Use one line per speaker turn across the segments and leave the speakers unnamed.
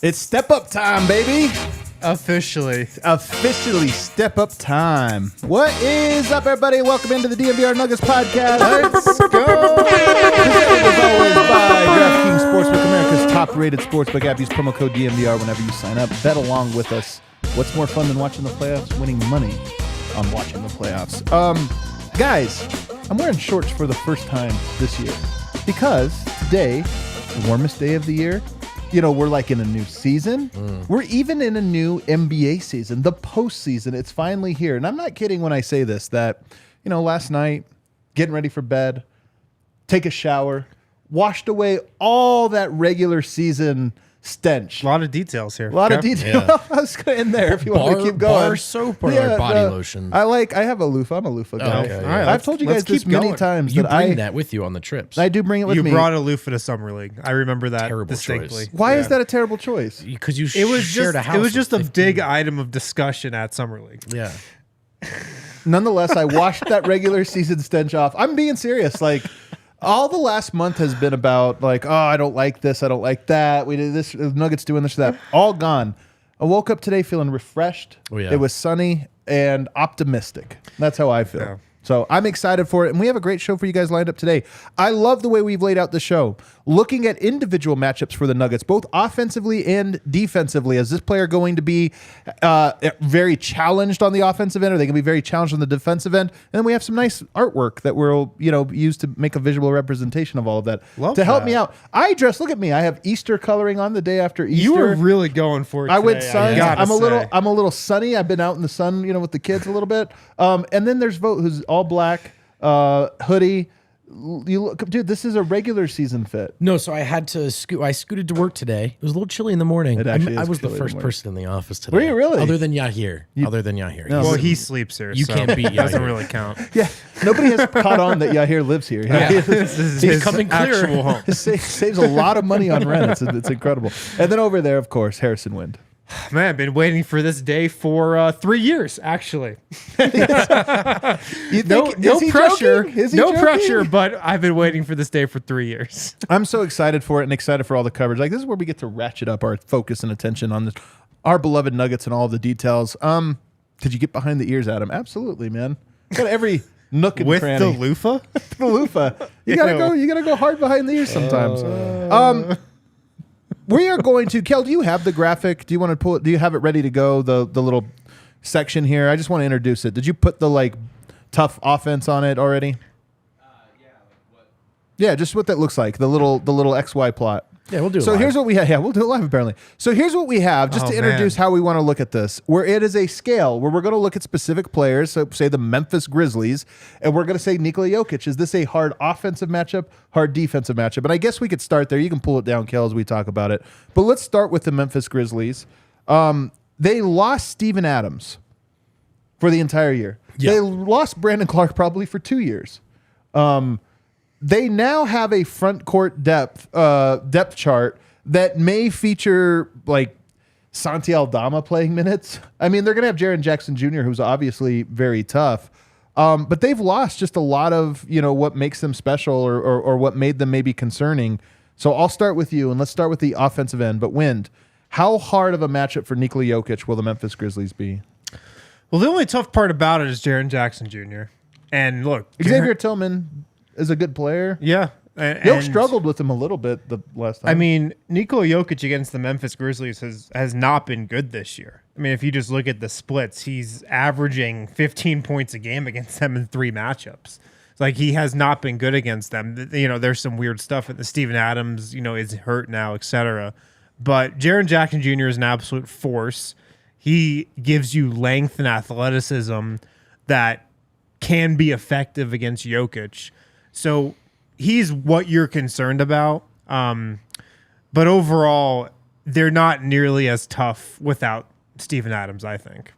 It's step up time, baby.
Officially
step up time. What is up, everybody? Welcome into the DNVR Nuggets podcast.
Let's go.
Presented as always by DraftKings Sportsbook, America's top-rated sportsbook app. Use promo code DNVR whenever you sign up. Bet along with us. What's more fun than watching the playoffs? Winning money on watching the playoffs. Guys, I'm wearing shorts for the first time this year because today, the warmest day of the year. You know, we're like in a new season. We're even in a new NBA season, the postseason. It's finally here. And I'm not kidding when I say this, that, you know, last night, getting ready for bed, take a shower, washed away all that regular season stench.
A lot of details here.
A lot of detail. Yeah. I was going to end there if you want to keep going.
Bar soap or body lotion?
I have a loofah. I'm a loofah guy.
Okay.
All right,
I've told you guys this many times
You
that
bring that with you on the trips.
I do bring it with me.
You brought a loofah to Summer League. I remember that
Terrible
distinctly.
choice.
Why is that a terrible choice?
Because you
It was
shared
just
a house.
it was just a
with
big
15.
item of discussion at Summer League.
Yeah.
Nonetheless, I washed that regular season stench off. I'm being serious. Like, all the last month has been about, like, oh, I don't like this, I don't like that. We did this, the Nuggets doing this or that. All gone. I woke up today feeling refreshed.
Oh, yeah.
It was sunny and optimistic. That's how I feel.
Yeah.
So I'm excited for it, and we have a great show for you guys lined up today. I love the way we've laid out the show, looking at individual matchups for the Nuggets, both offensively and defensively. Is this player going to be very challenged on the offensive end? Are they going to be very challenged on the defensive end? And then we have some nice artwork that we'll use to make a visual representation of all of that.
Love
to help
that.
me out. I dress. Look at me. I have Easter coloring on the day after Easter.
You were really going for it.
I went
today,
sun.
gotta
I'm a
say.
little sunny. I've been out in the sun, with the kids a little bit. And then there's Vote, who's all black, hoodie. You look, dude. This is a regular season fit.
No, so I had to I scooted to work today. It was a little chilly in the morning.
It actually
I
is
was the
chilly in the
first
morning.
person in the office today.
Were you really?
Other than Yahir.
No.
Well, he sleeps here.
You
so
can't beat
it doesn't
Yahir.
really count.
Yeah, nobody has caught on that Yahir lives here.
Yeah.
This is
He's
his
coming clear.
actual home.
It saves a lot of money on rent. It's incredible. And then over there, of course, Harrison Wind.
Man, I've been waiting for this day for 3 years, actually.
You think,
No
is he
pressure.
joking? Is he
No
joking?
pressure, but I've been waiting for this day for 3 years.
I'm so excited for it and excited for all the coverage. Like, this is where we get to ratchet up our focus and attention on this, our beloved Nuggets and all the details. Did you get behind the ears, Adam? Absolutely, man. Got every nook and
With
cranny.
the loofah?
The loofah. You gotta go hard behind the ears sometimes. We are going to, Kel, do you have the graphic? Do you want to pull it? Do you have it ready to go? The little section here. I just want to introduce it. Did you put the tough offense on it already? Yeah, just what that looks like. The little XY plot.
Yeah, we'll do it
So
live.
here's what we have. Yeah, we'll do it live apparently. So here's what we have, just
Oh,
to introduce
man.
how we want to look at this, where it is a scale where we're going to look at specific players, so say the Memphis Grizzlies, and we're going to say Nikola Jokic. Is this a hard offensive matchup, hard defensive matchup? And I guess we could start there. You can pull it down, Kel, as we talk about it. But let's start with the Memphis Grizzlies. They lost Steven Adams for the entire year.
Yeah.
They lost Brandon Clark probably for 2 years. They now have a front court depth chart that may feature Santi Aldama playing minutes. I mean, they're going to have Jaren Jackson Jr., who's obviously very tough. But they've lost just a lot of, what makes them special or what made them maybe concerning. So I'll start with you, and let's start with the offensive end. But Wind, how hard of a matchup for Nikola Jokic will the Memphis Grizzlies be?
Well, the only tough part about it is Jaren Jackson Jr. And look,
Xavier Tillman is a good player.
Yeah.
Jokic struggled with him a little bit the last time.
I mean, Nikola Jokic against the Memphis Grizzlies has not been good this year. I mean, if you just look at the splits, he's averaging 15 points a game against them in 3 matchups. It's like he has not been good against them. There's some weird stuff. The Steven Adams, is hurt now, etc. But Jaren Jackson Jr. is an absolute force. He gives you length and athleticism that can be effective against Jokic. So he's what you're concerned about. But overall, they're not nearly as tough without Steven Adams, I think.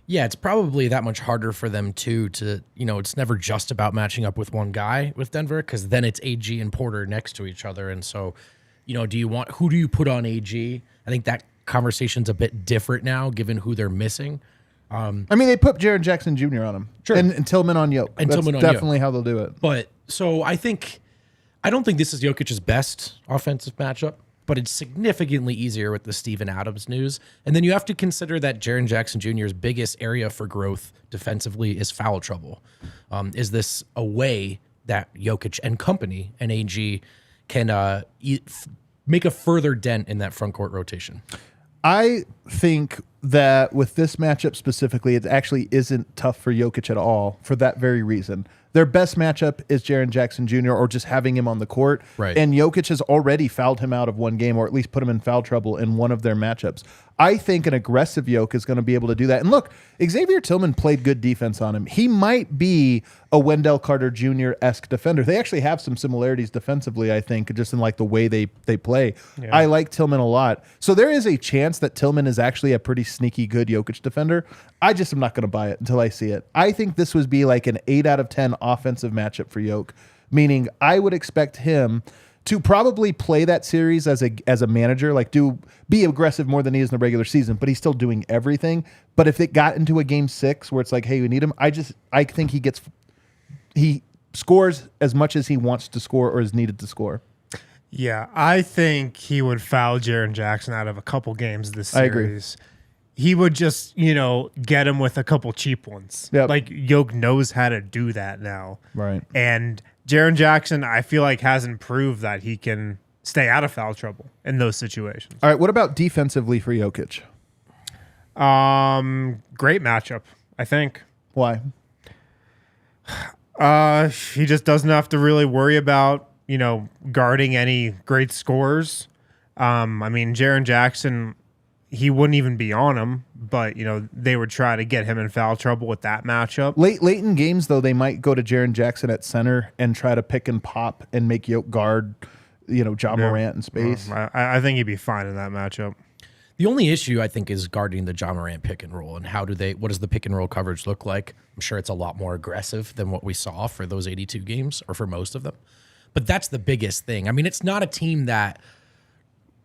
Yeah, it's probably that much harder for them too to, it's never just about matching up with one guy with Denver, because then it's AG and Porter next to each other. And so, who do you put on AG? I think that conversation's a bit different now, given who they're missing.
I mean, they put Jaren Jackson Jr. on him.
Sure.
And Tillman on Yoke.
And
That's
Tillman on
definitely how they'll do it.
But so I don't think this is Jokic's best offensive matchup. but it's significantly easier with the Steven Adams news. And then you have to consider that Jaren Jackson Jr.'s biggest area for growth defensively is foul trouble. Is this a way that Jokic and company and AG can make a further dent in that front court rotation?
I think that with this matchup specifically, it actually isn't tough for Jokic at all for that very reason. Their best matchup is Jaren Jackson Jr. or just having him on the court.
Right.
And Jokic has already fouled him out of one game or at least put him in foul trouble in one of their matchups. I think an aggressive Jokic is going to be able to do that. And look, Xavier Tillman played good defense on him. He might be a Wendell Carter Jr.-esque defender. They actually have some similarities defensively, I think, just in like the way they play. Yeah. I like Tillman a lot. So there is a chance that Tillman is actually a pretty sneaky good Jokic defender. I just am not going to buy it until I see it. I think this would be like an 8 out of 10 offensive matchup for Jokic, meaning I would expect him to probably play that series as a manager, like be aggressive more than he is in the regular season, but he's still doing everything. But if it got into a game 6 where it's like, hey, we need him, I think he scores as much as he wants to score or is needed to score.
Yeah, I think he would foul Jaren Jackson out of a couple games this series.
I agree.
He would just, get him with a couple cheap ones.
Yep.
Like, Yoke knows how to do that now.
Right.
And Jaren Jackson, I feel like, hasn't proved that he can stay out of foul trouble in those situations.
All right, what about defensively for Jokic?
Great matchup, I think.
Why?
He just doesn't have to really worry about, guarding any great scorers. Jaren Jackson, he wouldn't even be on him, but they would try to get him in foul trouble with that matchup.
Late in games, though, they might go to Jaren Jackson at center and try to pick and pop and make Jokic guard, John Morant in space.
I think he'd be fine in that matchup.
The only issue, I think, is guarding the John Morant pick and roll, and what does the pick and roll coverage look like? I'm sure it's a lot more aggressive than what we saw for those 82 games, or for most of them. But that's the biggest thing. It's not a team that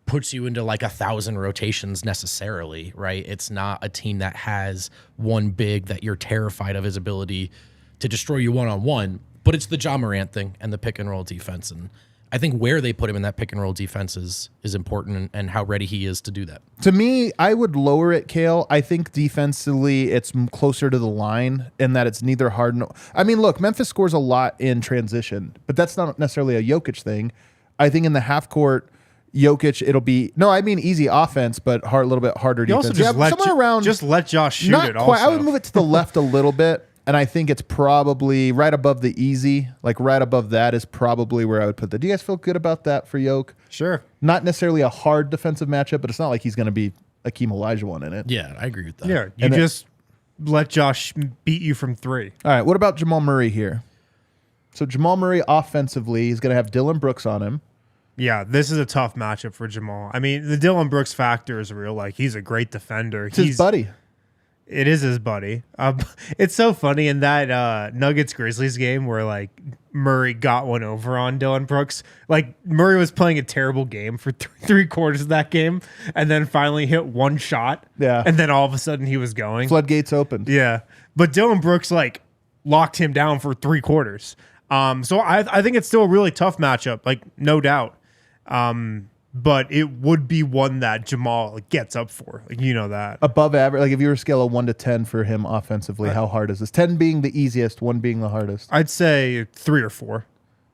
puts you into like 1,000 rotations necessarily, right? It's not a team that has one big that you're terrified of his ability to destroy you one-on-one, but it's the John Morant thing and the pick and roll defense. And I think where they put him in that pick and roll defense is important, and how ready he is to do that.
To me, I would lower it, Kale. I think defensively it's closer to the line in that it's neither hard. Look, Memphis scores a lot in transition, but that's not necessarily a Jokic thing. I think in the half court, Jokic, it'll be easy offense, but a little bit harder defense.
Also just let Josh shoot
not
it.
Quite,
also,
I would move it to the left a little bit, and I think it's probably right above the easy. Like right above that is probably where I would put that. Do you guys feel good about that for Jokic?
Sure.
Not necessarily a hard defensive matchup, but it's not like he's going to be Akeem Olajuwon in it.
Yeah, I agree with that.
Yeah, you just let Josh beat you from 3.
All right, what about Jamal Murray here? So Jamal Murray offensively, he's going to have Dylan Brooks on him.
Yeah, this is a tough matchup for Jamal. The Dylan Brooks factor is real. Like, he's a great defender.
It's his buddy.
It is his buddy. It's so funny in that Nuggets Grizzlies game where like Murray got one over on Dylan Brooks. Like, Murray was playing a terrible game for 3 quarters of that game, and then finally hit one shot.
Yeah,
and then all of a sudden he was going.
Floodgates opened.
Yeah, but Dylan Brooks like locked him down for 3 quarters. So I think it's still a really tough matchup. Like, no doubt. But it would be one that Jamal gets up for. Like, that.
Above average. Like, if you were to scale a 1 to 10 for him offensively, how hard is this? 10 being the easiest, 1 being the hardest.
I'd say 3 or 4.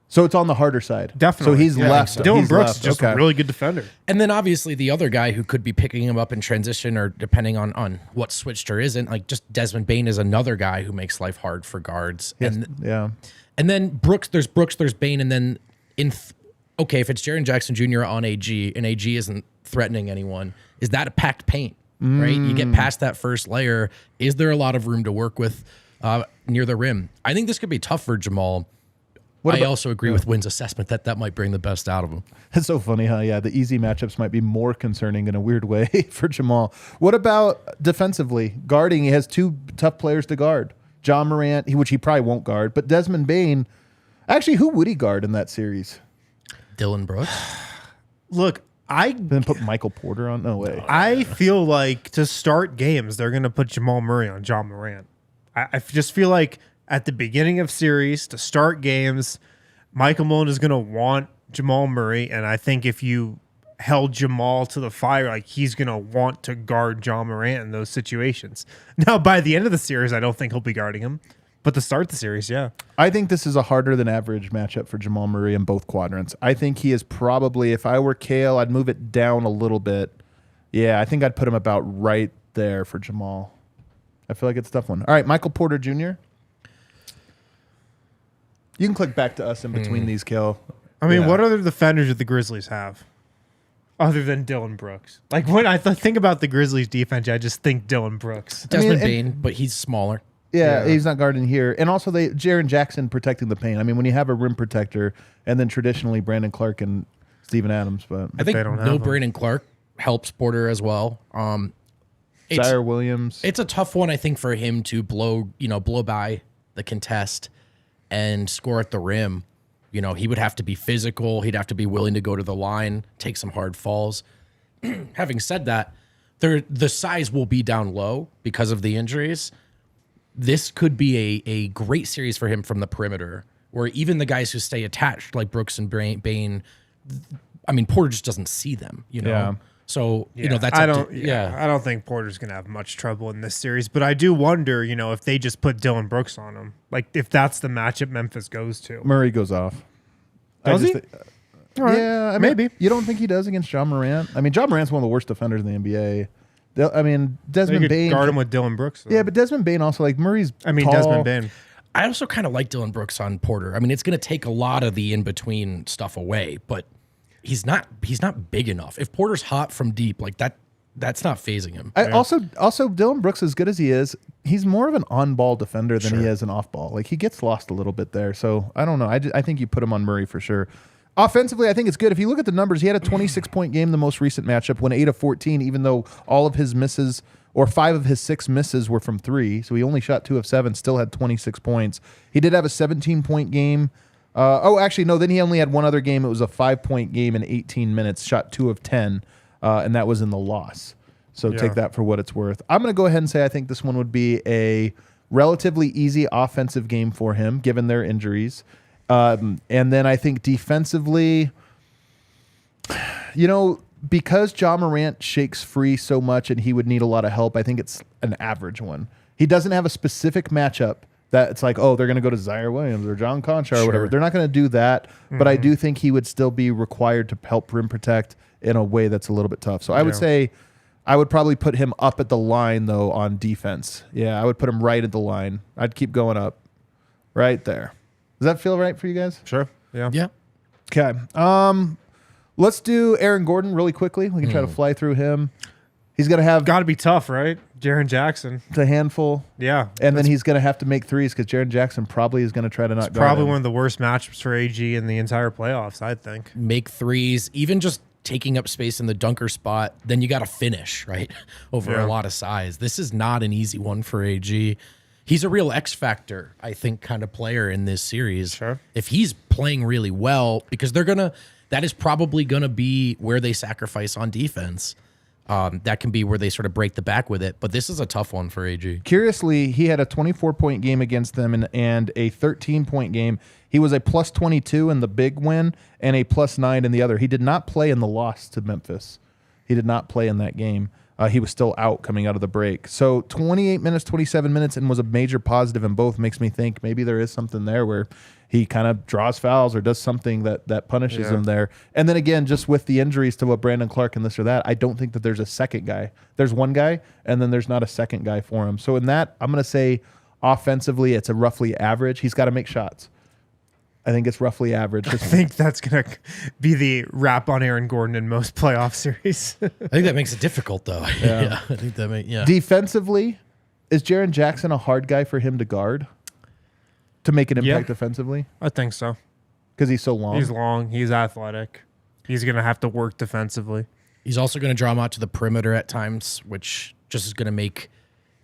So it's on the harder side.
Definitely.
So he's left.
So. Dylan
he's
Brooks
left.
is just a really good defender.
And then obviously the other guy who could be picking him up in transition, or depending on what switched or isn't, like just Desmond Bane is another guy who makes life hard for guards.
Yes.
And then Brooks, there's Bane, and then okay, if it's Jaren Jackson Jr. on AG and AG isn't threatening anyone, is that a packed paint, right? You get past that first layer. Is there a lot of room to work with near the rim? I think this could be tough for Jamal. I also agree with Wynn's assessment that might bring the best out of him.
It's so funny how, the easy matchups might be more concerning in a weird way for Jamal. What about defensively? Guarding, he has 2 tough players to guard. John Morant, which he probably won't guard, but Desmond Bane, actually, who would he guard in that series?
Dylan Brooks?
Look,
Then put Michael Porter on? No way.
I feel like to start games, they're going to put Jamal Murray on John Morant. I just feel like at the beginning of series, to start games, Michael Malone is going to want Jamal Murray. And I think if you held Jamal to the fire, like he's going to want to guard John Morant in those situations. Now, by the end of the series, I don't think he'll be guarding him. But to start the series, yeah.
I think this is a harder than average matchup for Jamal Murray in both quadrants. I think he is probably, if I were Kale, I'd move it down a little bit. Yeah, I think I'd put him about right there for Jamal. I feel like it's a tough one. All right, Michael Porter Jr. You can click back to us in between these, Kale.
I mean,
Yeah.
what other defenders did the Grizzlies have other than Dylan Brooks? Like, when I think about the Grizzlies defense, I just think Dylan Brooks.
Desmond
and-
Bane, but he's smaller.
Yeah, he's not guarding here. And also Jaren Jackson protecting the paint. I mean, when you have a rim protector and then traditionally Brandon Clark and Steven Adams, but
I think
they don't have
no
him.
Brandon Clark helps Porter as well. It's,
Zaire Williams.
it's a tough one, I think, for him to blow by the contest and score at the rim. You know, he would have to be physical. He'd have to be willing to go to the line, take some hard falls. Having said that, the size will be down low because of the injuries. This could be a great series for him from the perimeter, where even the guys who stay attached, like Brooks and Bane, I mean, Porter just doesn't see them, you know?
Yeah.
So, you know, that's
I
up
don't.
to-
I don't think Porter's gonna have much trouble in this series, but I do wonder, you know, if they just put Dylan Brooks on him, like if that's the matchup Memphis goes to.
Murray goes off.
Does he? All right.
Yeah, I mean,
Maybe.
You don't think he does against John Morant? I mean, John Morant's one of the worst defenders in the NBA. I mean,
They
Desmond
could
Bane.
guard him with Dylan Brooks. Though.
Yeah, but Desmond Bane also, like, Murray's tall.
Desmond Bane.
I also kind of like Dylan Brooks on Porter. I mean, it's going to take a lot of the in-between stuff away, but he's not big enough. If Porter's hot from deep, like that's not phasing him.
Also, Dylan Brooks, as good as he is, he's more of an on-ball defender than he
Sure.
is an off-ball. Like, he gets lost a little bit there. So, I don't know. I think you put him on Murray for sure. Offensively, I think it's good. If you look at the numbers, he had a 26-point game the most recent matchup, went 8 of 14, even though all of his misses, or 5 of his 6 misses, were from 3. So he only shot 2 of 7, still had 26 points. He did have a 17-point game. Then he only had one other game. It was a 5-point game in 18 minutes, shot 2 of 10, and that was in the loss. So take that for what it's worth. I'm going to go ahead and say I think this one would be a relatively easy offensive game for him, given their injuries. And then I think defensively, you know, because John Morant shakes free so much and he would need a lot of help, I think it's an average one. He doesn't have a specific matchup that it's like, oh, they're going to go to Zaire Williams or John Conchar or whatever. They're not going to do that, but I do think he would still be required to help rim protect in a way that's a little bit tough. So I would say I would probably put him up at the line, though, on defense. Yeah, I would put him right at the line. I'd keep going up right there. Does that feel right for you guys?
Sure. Yeah.
Yeah.
Okay. Let's do Aaron Gordon really quickly. We can try to fly through him. He's going to have
Got to be tough, right? Jaren Jackson.
a handful,
Yeah.
and then he's going to have to make threes because Jaren Jackson probably is going to try to not guard
Probably
him.
one of the worst matchups for AG in the entire playoffs, I think.
Make threes, even just taking up space in the dunker spot, then you got to finish, right? Over a lot of size. This is not an easy one for AG. He's a real X factor, I think, kind of player in this series.
Sure.
If he's playing really well, because that is probably gonna be where they sacrifice on defense. That can be where they sort of break the back with it. But this is a tough one for AG.
Curiously, he had a 24-point game against them and a 13-point game. He was a plus 22 in the big win and a plus 9 in the other. He did not play in the loss to Memphis. He did not play in that game. He was still out coming out of the break. So 28 minutes, 27 minutes, and was a major positive in both. Makes me think maybe there is something there where he kind of draws fouls or does something that punishes him there. And then again, just with the injuries to what Brandon Clark and this or that, I don't think that there's a second guy. There's one guy, and then there's not a second guy for him. So in that, I'm going to say offensively, it's a roughly average. He's got to make shots. I think it's roughly average.
I think that's going to be the wrap on Aaron Gordon in most playoff series.
I think that makes it difficult, though. Yeah, I think that makes
Defensively, is Jaren Jackson a hard guy for him to guard to make an impact defensively?
I think so.
Because he's so long.
He's long. He's athletic. He's going to have to work defensively.
He's also going to draw him out to the perimeter at times, which just is going to make,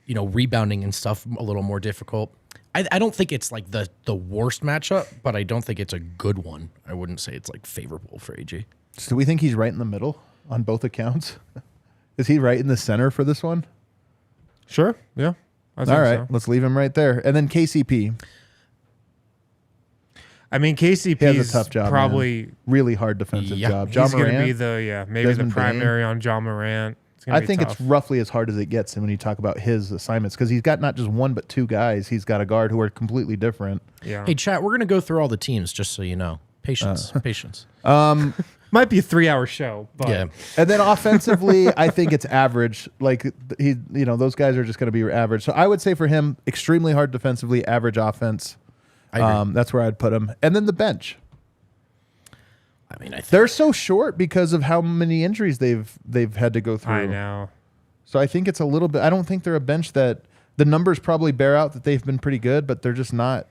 rebounding and stuff a little more difficult. I don't think it's like the worst matchup, but I don't think it's a good one. I wouldn't say it's like favorable for AG.
So do we think he's right in the middle on both accounts? Is he right in the center for this one?
Sure. Yeah. I think
All right.
so.
Let's leave him right there. And then KCP.
I mean,
He has
KCP's
a tough job.
probably
man. Really hard defensive
Yeah.
job.
he's
John
going to
Morant.
be maybe
Desmond
the primary on John Morant.
I think it's roughly as hard as it gets when you talk about his assignments because he's got not just one but two guys. He's got a guard who are completely different.
Yeah.
Hey, chat, we're going to go through all the teams just so you know. Patience. Patience.
Might be a 3-hour show, but
Yeah.
And then offensively, I think it's average. Like those guys are just going to be average. So I would say for him, extremely hard defensively, average offense.
I agree.
That's where I'd put him. And then the bench.
I mean, I think
They're so short because of how many injuries they've had to go through.
I know.
So I think it's a little bit. I don't think they're a bench that the numbers probably bear out that they've been pretty good, but they're just not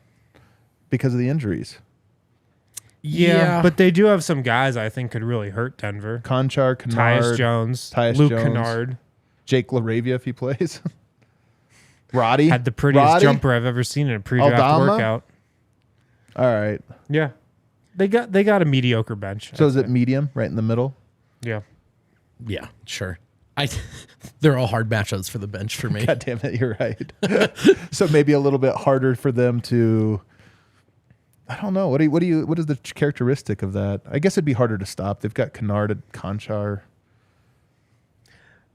because of the injuries.
Yeah, but they do have some guys I think could really hurt Denver.
Conchar,
Tyus
Kennard,
Jones,
Tyus
Luke
Jones.
Kennard.
Jake LaRavia if he plays. Roddy
Had the prettiest
Roddy?
jumper I've ever seen in a pre-draft
Aldama?
workout.
All right.
Yeah. They got a mediocre bench.
So is it medium, right in the middle?
Yeah.
yeah, sure. They're all hard matchups for the bench for me.
God damn it, you're right. So maybe a little bit harder for them to. I don't know. What is the characteristic of that? I guess it'd be harder to stop. They've got Kennard and Conchar.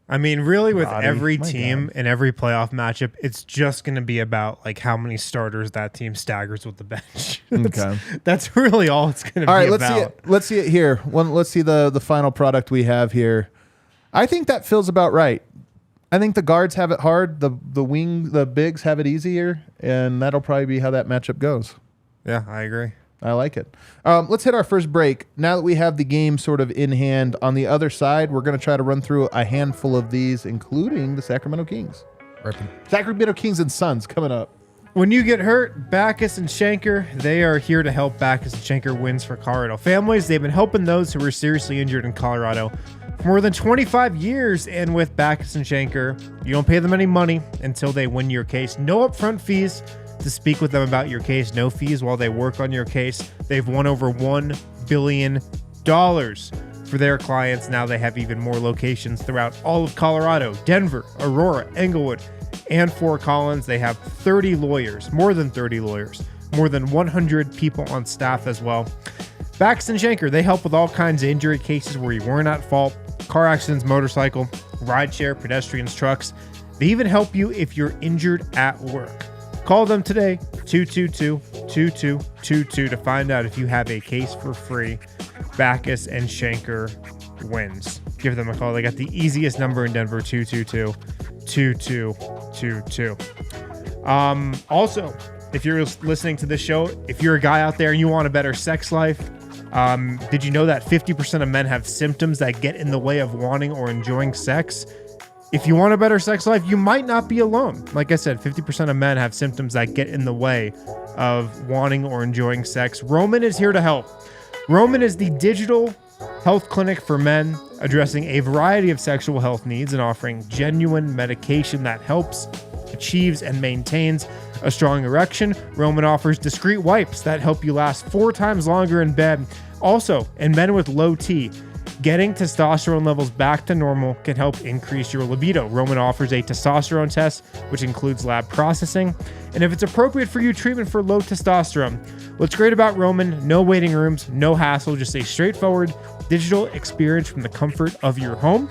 I mean, really, with
Roddy,
every
my
team
God.
and every playoff matchup, it's just going to be about like how many starters that team staggers with the bench.
Okay.
That's really all it's going to be
All right,
about.
let's see it. Let's see it here. Let's see the final product we have here. I think that feels about right. I think the guards have it hard. The bigs have it easier, and that'll probably be how that matchup goes.
Yeah, I agree.
I like it. Let's hit our first break. Now that we have the game sort of in hand, on the other side, we're going to try to run through a handful of these, including the Sacramento Kings.
Ripping.
Sacramento Kings and Suns coming up.
When you get hurt, Backus and Schenker, they are here to help. Backus and Schenker wins for Colorado families. They've been helping those who were seriously injured in Colorado for more than 25 years. And with Backus and Schenker, you don't pay them any money until they win your case. No upfront fees to speak with them about your case. No fees while they work on your case. They've won over $1 billion for their clients. Now they have even more locations throughout all of Colorado, Denver, Aurora, Englewood, and Fort Collins. They have 30 lawyers, more than 30 lawyers, more than 100 people on staff as well. Backus and Schenker, they help with all kinds of injury cases where you weren't at fault, car accidents, motorcycle, rideshare, pedestrians, trucks. They even help you if you're injured at work. Call them today, 222-2222, to find out if you have a case for free. Backus and Schenker wins. Give them a call. They got the easiest number in Denver, 222-2222. Also, if you're listening to this show, if you're a guy out there and you want a better sex life, did you know that 50% of men have symptoms that get in the way of wanting or enjoying sex? If you want a better sex life, you might not be alone. Like I said, 50% of men have symptoms that get in the way of wanting or enjoying sex. Roman is here to help. Roman is the digital health clinic for men, addressing a variety of sexual health needs and offering genuine medication that helps, achieves, and maintains a strong erection. Roman offers discreet wipes that help you last 4 times longer in bed. Also, in men with low T, getting testosterone levels back to normal can help increase your libido. Roman offers a testosterone test, which includes lab processing. And if it's appropriate for you, treatment for low testosterone. What's great about Roman, no waiting rooms, no hassle, just a straightforward digital experience from the comfort of your home.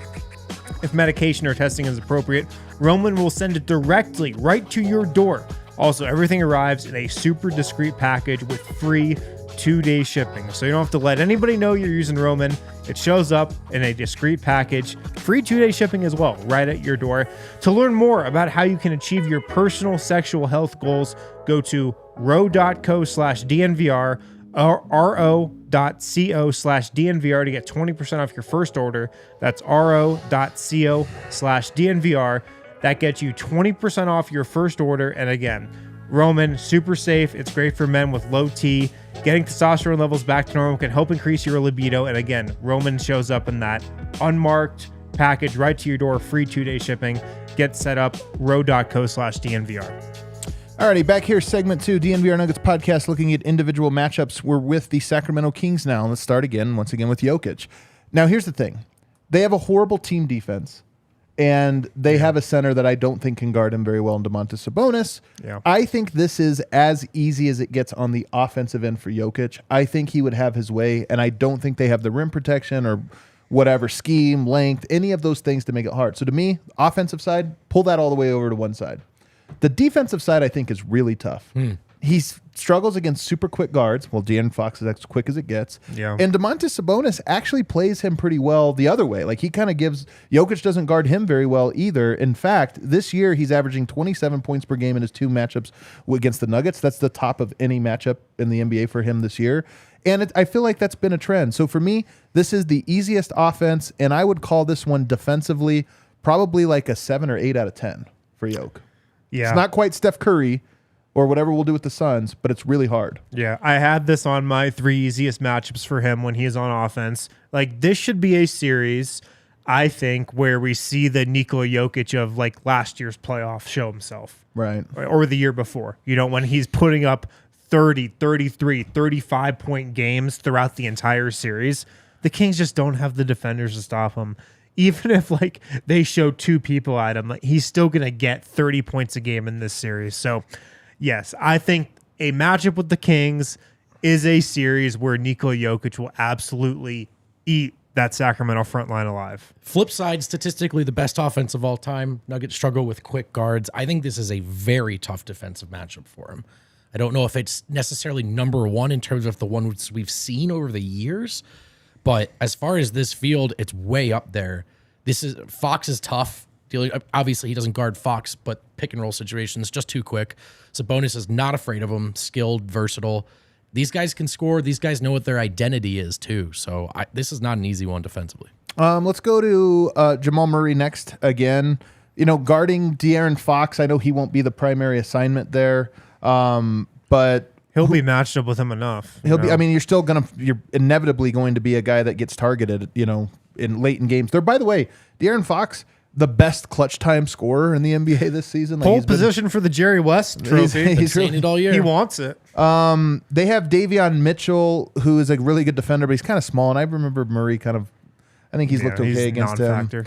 If medication or testing is appropriate, Roman will send it directly right to your door. Also, everything arrives in a super discreet package with free 2-day shipping. So you don't have to let anybody know you're using Roman. It shows up in a discreet package, free 2-day shipping as well, right at your door. To learn more about how you can achieve your personal sexual health goals, go to ro.co/DNVR or ro.co/DNVR to get 20% off your first order. That's ro.co/DNVR. That gets you 20% off your first order. And again, Roman, super safe. It's great for men with low T. Getting testosterone levels back to normal can help increase your libido. And again, Roman shows up in that unmarked package right to your door, free 2-day shipping. Get set up, ro.co/DNVR.
Alrighty, back here, segment 2, DNVR Nuggets podcast, looking at individual matchups. We're with the Sacramento Kings now. Let's start again, once again, with Jokic. Now, here's the thing. They have a horrible team defense, And they have a center that I don't think can guard him very well in Domantas Sabonis.
Yeah.
I think this is as easy as it gets on the offensive end for Jokic. I think he would have his way, and I don't think they have the rim protection or whatever, scheme, length, any of those things to make it hard. So to me, offensive side, pull that all the way over to one side. The defensive side, I think, is really tough. He struggles against super quick guards. Well, De'Aaron Fox is as quick as it gets.
Yeah.
And Domantas Sabonis actually plays him pretty well the other way. Like, he kind of gives – Jokic doesn't guard him very well either. In fact, this year he's averaging 27 points per game in his 2 matchups against the Nuggets. That's the top of any matchup in the NBA for him this year. And I feel like that's been a trend. So for me, this is the easiest offense, and I would call this one defensively probably like a 7 or 8 out of 10 for Jokic.
Yeah.
It's not quite Steph Curry or whatever we'll do with the Suns, but it's really hard.
Yeah, I had this on my 3 easiest matchups for him when he is on offense. Like, this should be a series, I think, where we see the Nikola Jokic of like last year's playoff show himself.
Right.
Or the year before. You know, when he's putting up 30, 33, 35-point games throughout the entire series. The Kings just don't have the defenders to stop him. Even if like they show 2 people at him, like, he's still going to get 30 points a game in this series. So, yes, I think a matchup with the Kings is a series where Nikola Jokic will absolutely eat that Sacramento front line alive.
Flip side, statistically the best offense of all time. Nuggets struggle with quick guards. I think this is a very tough defensive matchup for him. I don't know if it's necessarily number 1 in terms of the ones we've seen over the years, but as far as this field, it's way up there. Fox is tough. Obviously, he doesn't guard Fox, but pick and roll situations just too quick. Sabonis is not afraid of him. Skilled, versatile. These guys can score. These guys know what their identity is too. So this is not an easy one defensively.
Let's go to Jamal Murray next again. You know, guarding De'Aaron Fox, I know he won't be the primary assignment there, but
He'll be matched up with him enough.
he'll be. I mean, you're inevitably going to be a guy that gets targeted. You know, in late in games. There, by the way, De'Aaron Fox, the best clutch time scorer in the NBA this season. Like,
Pole position for the Jerry West trophy.
He's saying it all year.
He wants it.
They have Davion Mitchell, who is a really good defender, but he's kind of small. And I remember Murray kind of. I think he's looked okay against him.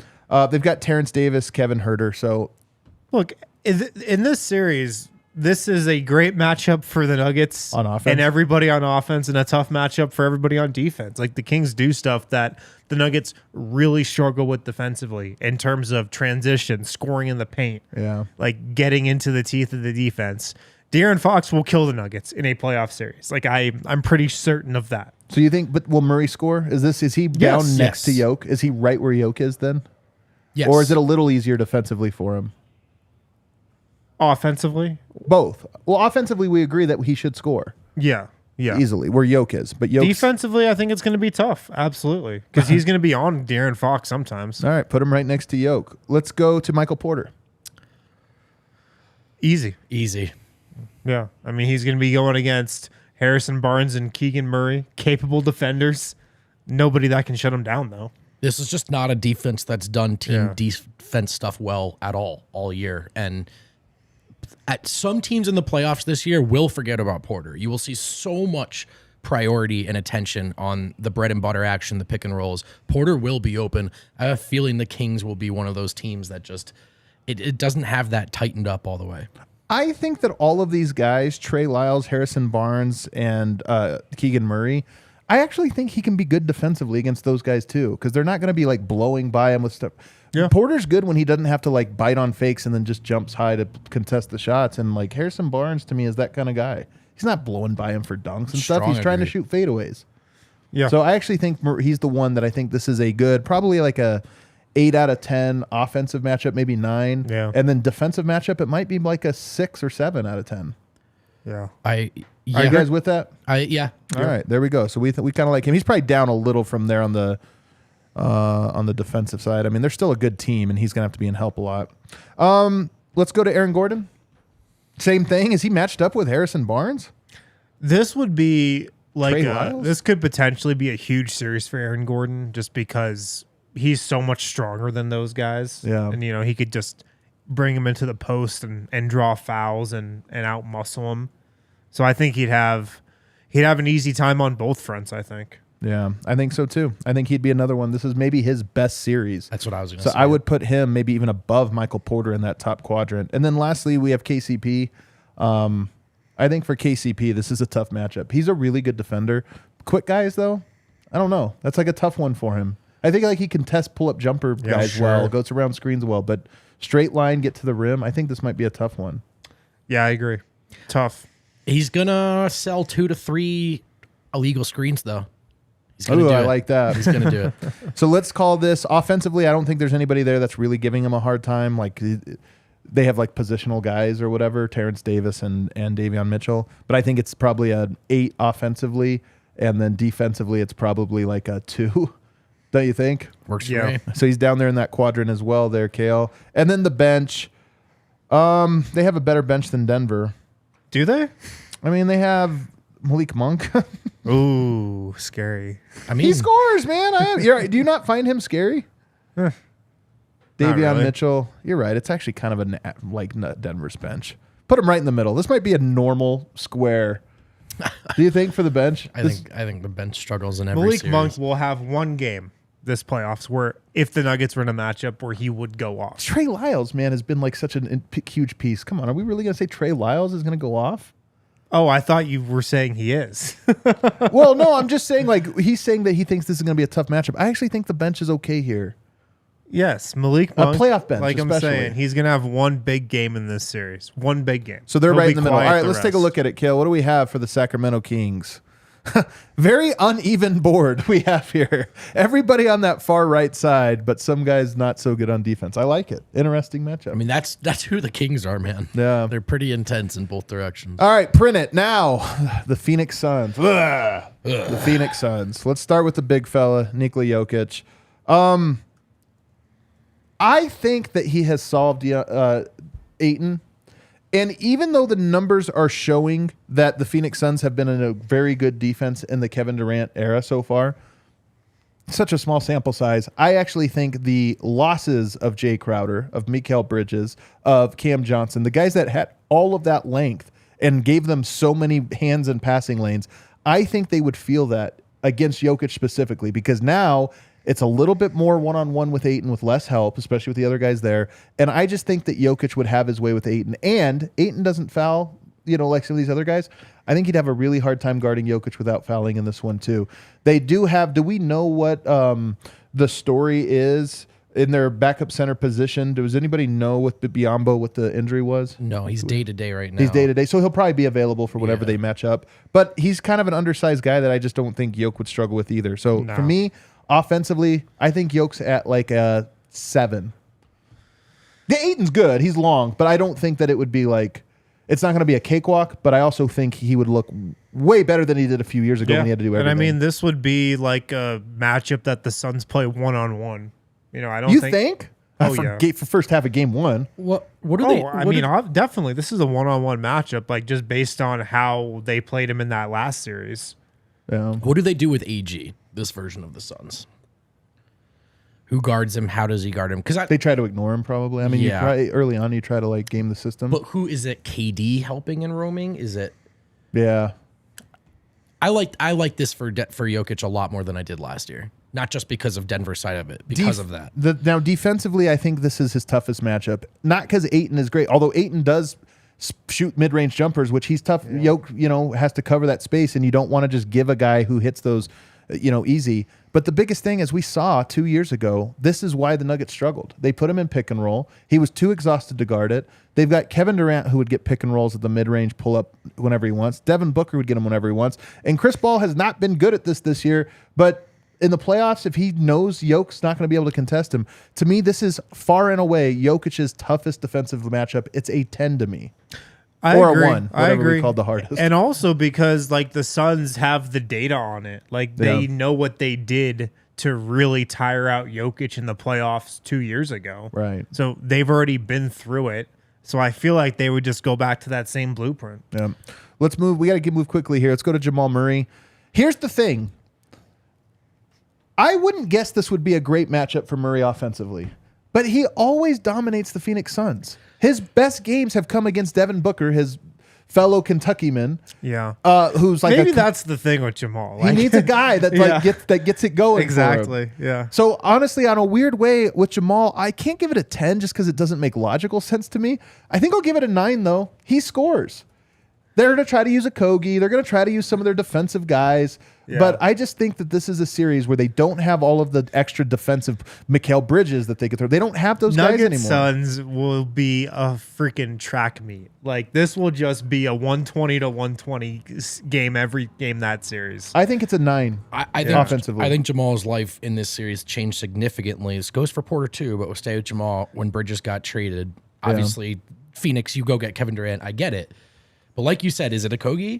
They've got Terrence Davis, Kevin Huerter. So,
look, in this series, this is a great matchup for the Nuggets
on offense
and everybody on offense, and a tough matchup for everybody on defense. Like, the Kings do stuff that the Nuggets really struggle with defensively in terms of transition, scoring in the paint, like getting into the teeth of the defense. De'Aaron Fox will kill the Nuggets in a playoff series. Like, I'm pretty certain of that.
So you think, but will Murray score? Is he down next to Jokic? Is he right where Jokic is then?
Yes.
Or is it a little easier defensively for him?
Offensively?
Both. Well, offensively, we agree that he should score.
Yeah.
Easily, where Jokic is. But
defensively, I think it's going to be tough. Absolutely. Because he's going to be on De'Aaron Fox sometimes.
All right, put him right next to Jokic. Let's go to Michael Porter.
Easy. Yeah. I mean, he's going to be going against Harrison Barnes and Keegan Murray, capable defenders. Nobody that can shut him down, though.
This is just not a defense that's done team defense stuff well at all year. And at some teams in the playoffs this year will forget about Porter. You will see so much priority and attention on the bread and butter action, the pick and rolls. Porter will be open. I have a feeling the Kings will be one of those teams that just it doesn't have that tightened up all the way.
I think that all of these guys, Trey Lyles, Harrison Barnes, and Keegan Murray, I actually think he can be good defensively against those guys too, because they're not going to be like blowing by him with stuff. Yeah. Porter's good when he doesn't have to like bite on fakes and then just jumps high to contest the shots. And like Harrison Barnes to me is that kind of guy. He's not blowing by him for dunks and stuff. He's trying to shoot fadeaways. Yeah. So I actually think he's the one that I think this is a good, probably like a 8 out of 10 offensive matchup, maybe 9. Yeah. And then defensive matchup, it might be like a 6 or 7 out of 10.
Yeah.
Are you guys with that?
Yeah.
All right, there we go. So we kind of like him. He's probably down a little from there on the defensive side. I mean, they're still a good team, and he's gonna have to be in help a lot. Let's go to Aaron Gordon. Same thing. Is he matched up with Harrison Barnes?
This would be like this could potentially be a huge series for Aaron Gordon, just because he's so much stronger than those guys.
Yeah,
and he could just bring him into the post and draw fouls and out muscle him. So I think he'd have an easy time on both fronts, I think.
Yeah, I think so too. I think he'd be another one. This is maybe his best series.
That's what I was going to
So
say.
I would put him maybe even above Michael Porter in that top quadrant. And then lastly, we have KCP. I think for KCP, this is a tough matchup. He's a really good defender. Quick guys, though, I don't know. That's like a tough one for him. I think like he can test pull-up jumper guys well, goes around screens well, but straight line, get to the rim, I think this might be a tough one.
Yeah, I agree. Tough.
He's going to sell 2 to 3 illegal screens, though. He's gonna do
I
it.
like that.
He's going to do it.
So let's call this offensively. I don't think there's anybody there that's really giving him a hard time. Like they have like positional guys or whatever, Terrence Davis and Davion Mitchell. But I think it's probably an 8 offensively, and then defensively it's probably like a 2. Don't you think?
Works for me.
So he's down there in that quadrant as well there, Kale. And then the bench, they have a better bench than Denver.
Do they?
I mean, they have Malik Monk.
Ooh, scary.
I mean,
He scores, man. Do you not find him scary? Davion
really.
Mitchell. You're right. It's actually kind of like Denver's bench. Put him right in the middle. This might be a normal square. Do you think for the bench?
I think the bench struggles in every
Malik
series.
Monk will have one game this playoffs where if the Nuggets were in a matchup where he would go off.
Trey Lyles, man, has been like such a huge piece. Come on, are we really going to say Trey Lyles is going to go off?
Oh, I thought you were saying he is.
Well, no, I'm just saying like he's saying that he thinks this is going to be a tough matchup. I actually think the bench is okay here.
Yes, Malik Monk.
playoff bench,
like I'm
especially.
saying, he's going to have one big game in this series. One big game.
So they're
He'll
right
be
in the middle. All
quiet
right,
the
let's take a
rest.
look at it, Kale. What do we have for the Sacramento Kings? Very uneven board we have here. Everybody on that far right side, but some guys not so good on defense. I like it. Interesting matchup.
I mean, that's who the Kings are, man.
Yeah.
They're pretty intense in both directions.
All right, print it now. The Phoenix Suns. The Phoenix Suns. Let's start with the big fella, Nikola Jokic. I think that he has solved Ayton. And even though the numbers are showing that the Phoenix Suns have been in a very good defense in the Kevin Durant era so far, such a small sample size, I actually think the losses of Jay Crowder, of Mikal Bridges, of Cam Johnson, the guys that had all of that length and gave them so many hands and passing lanes, I think they would feel that against Jokic specifically, because now it's a little bit more one-on-one with Ayton with less help, especially with the other guys there. And I just think that Jokic would have his way with Ayton. And Ayton doesn't foul, like some of these other guys. I think he'd have a really hard time guarding Jokic without fouling in this one too. They do have, do we know what the story is in their backup center position? Does anybody know what Biyombo, what the injury was?
No, he's day-to-day right now.
He's day-to-day, so he'll probably be available for whatever they match up. But he's kind of an undersized guy that I just don't think Jokic would struggle with either. So for me, offensively, I think Jokic's at like a 7. The Ayton's good. He's long, but I don't think that it would be like, it's not going to be a cakewalk, but I also think he would look way better than he did a few years ago when he had to do everything.
And I mean, this would be like a matchup that the Suns play one-on-one. I don't
think?
Oh,
for first half of game 1.
What do they?
Definitely. This is a one-on-one matchup, like just based on how they played him in that last series.
Yeah.
What do they do with AG, this version of the Suns? Who guards him? How does he guard him? Because
They try to ignore him probably. I mean, early on, you try to like game the system.
But who is it? KD helping and roaming? Is it?
Yeah.
I like this for Jokic a lot more than I did last year. Not just because of Denver's side of it, because of that.
Now, defensively, I think this is his toughest matchup. Not because Ayton is great, although Ayton does shoot mid-range jumpers, which he's tough. Jokic, has to cover that space, and you don't want to just give a guy who hits those, easy. But the biggest thing, as we saw 2 years ago, this is why the Nuggets struggled. They put him in pick and roll. He was too exhausted to guard it. They've got Kevin Durant, who would get pick and rolls at the mid-range pull-up whenever he wants. Devin Booker would get him whenever he wants. And Chris Paul has not been good at this year, but in the playoffs, if he knows Jokic's not going to be able to contest him, to me, this is far and away Jokic's toughest defensive matchup. It's a 10 to me.
I
or
agree.
a 1, whatever we called the hardest.
And also because like the Suns have the data on it. Like they know what they did to really tire out Jokic in the playoffs 2 years ago.
Right.
So they've already been through it. So I feel like they would just go back to that same blueprint.
Yeah. Let's move. We got to move quickly here. Let's go to Jamal Murray. Here's the thing. I wouldn't guess this would be a great matchup for Murray offensively, but he always dominates the Phoenix Suns. His best games have come against Devin Booker, his fellow Kentuckyman.
Yeah.
Who's like
maybe that's the thing with Jamal.
he needs a guy that gets it going.
Exactly.
For him.
Yeah.
So honestly, on a weird way with Jamal, I can't give it a 10 just because it doesn't make logical sense to me. I think I'll give it a 9 though. He scores. They're going to try to use a Kogi. They're going to try to use some of their defensive guys. Yeah. But I just think that this is a series where they don't have all of the extra defensive Mikal Bridges that they could throw. They don't have those guys anymore.
Suns will be a freaking track meet. Like, this will just be a 120 to 120 game every game that series.
I think it's a 9
I think
offensively.
I think Jamal's life in this series changed significantly. This goes for Porter too, but we'll stay with Jamal. When Bridges got traded, obviously, Phoenix, you go get Kevin Durant. I get it. But like you said, is it a Kogi?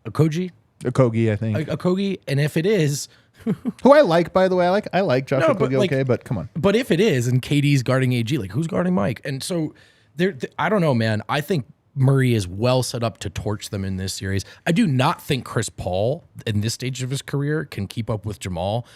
A Koji?
A Kogi, I think.
A Kogi, and if it is,
who I like, by the way, I like Josh Okogie, okay, but come on.
But if it is, and KD's guarding AG, like who's guarding Mike? And so I don't know, man. I think Murray is well set up to torch them in this series. I do not think Chris Paul, in this stage of his career, can keep up with Jamal.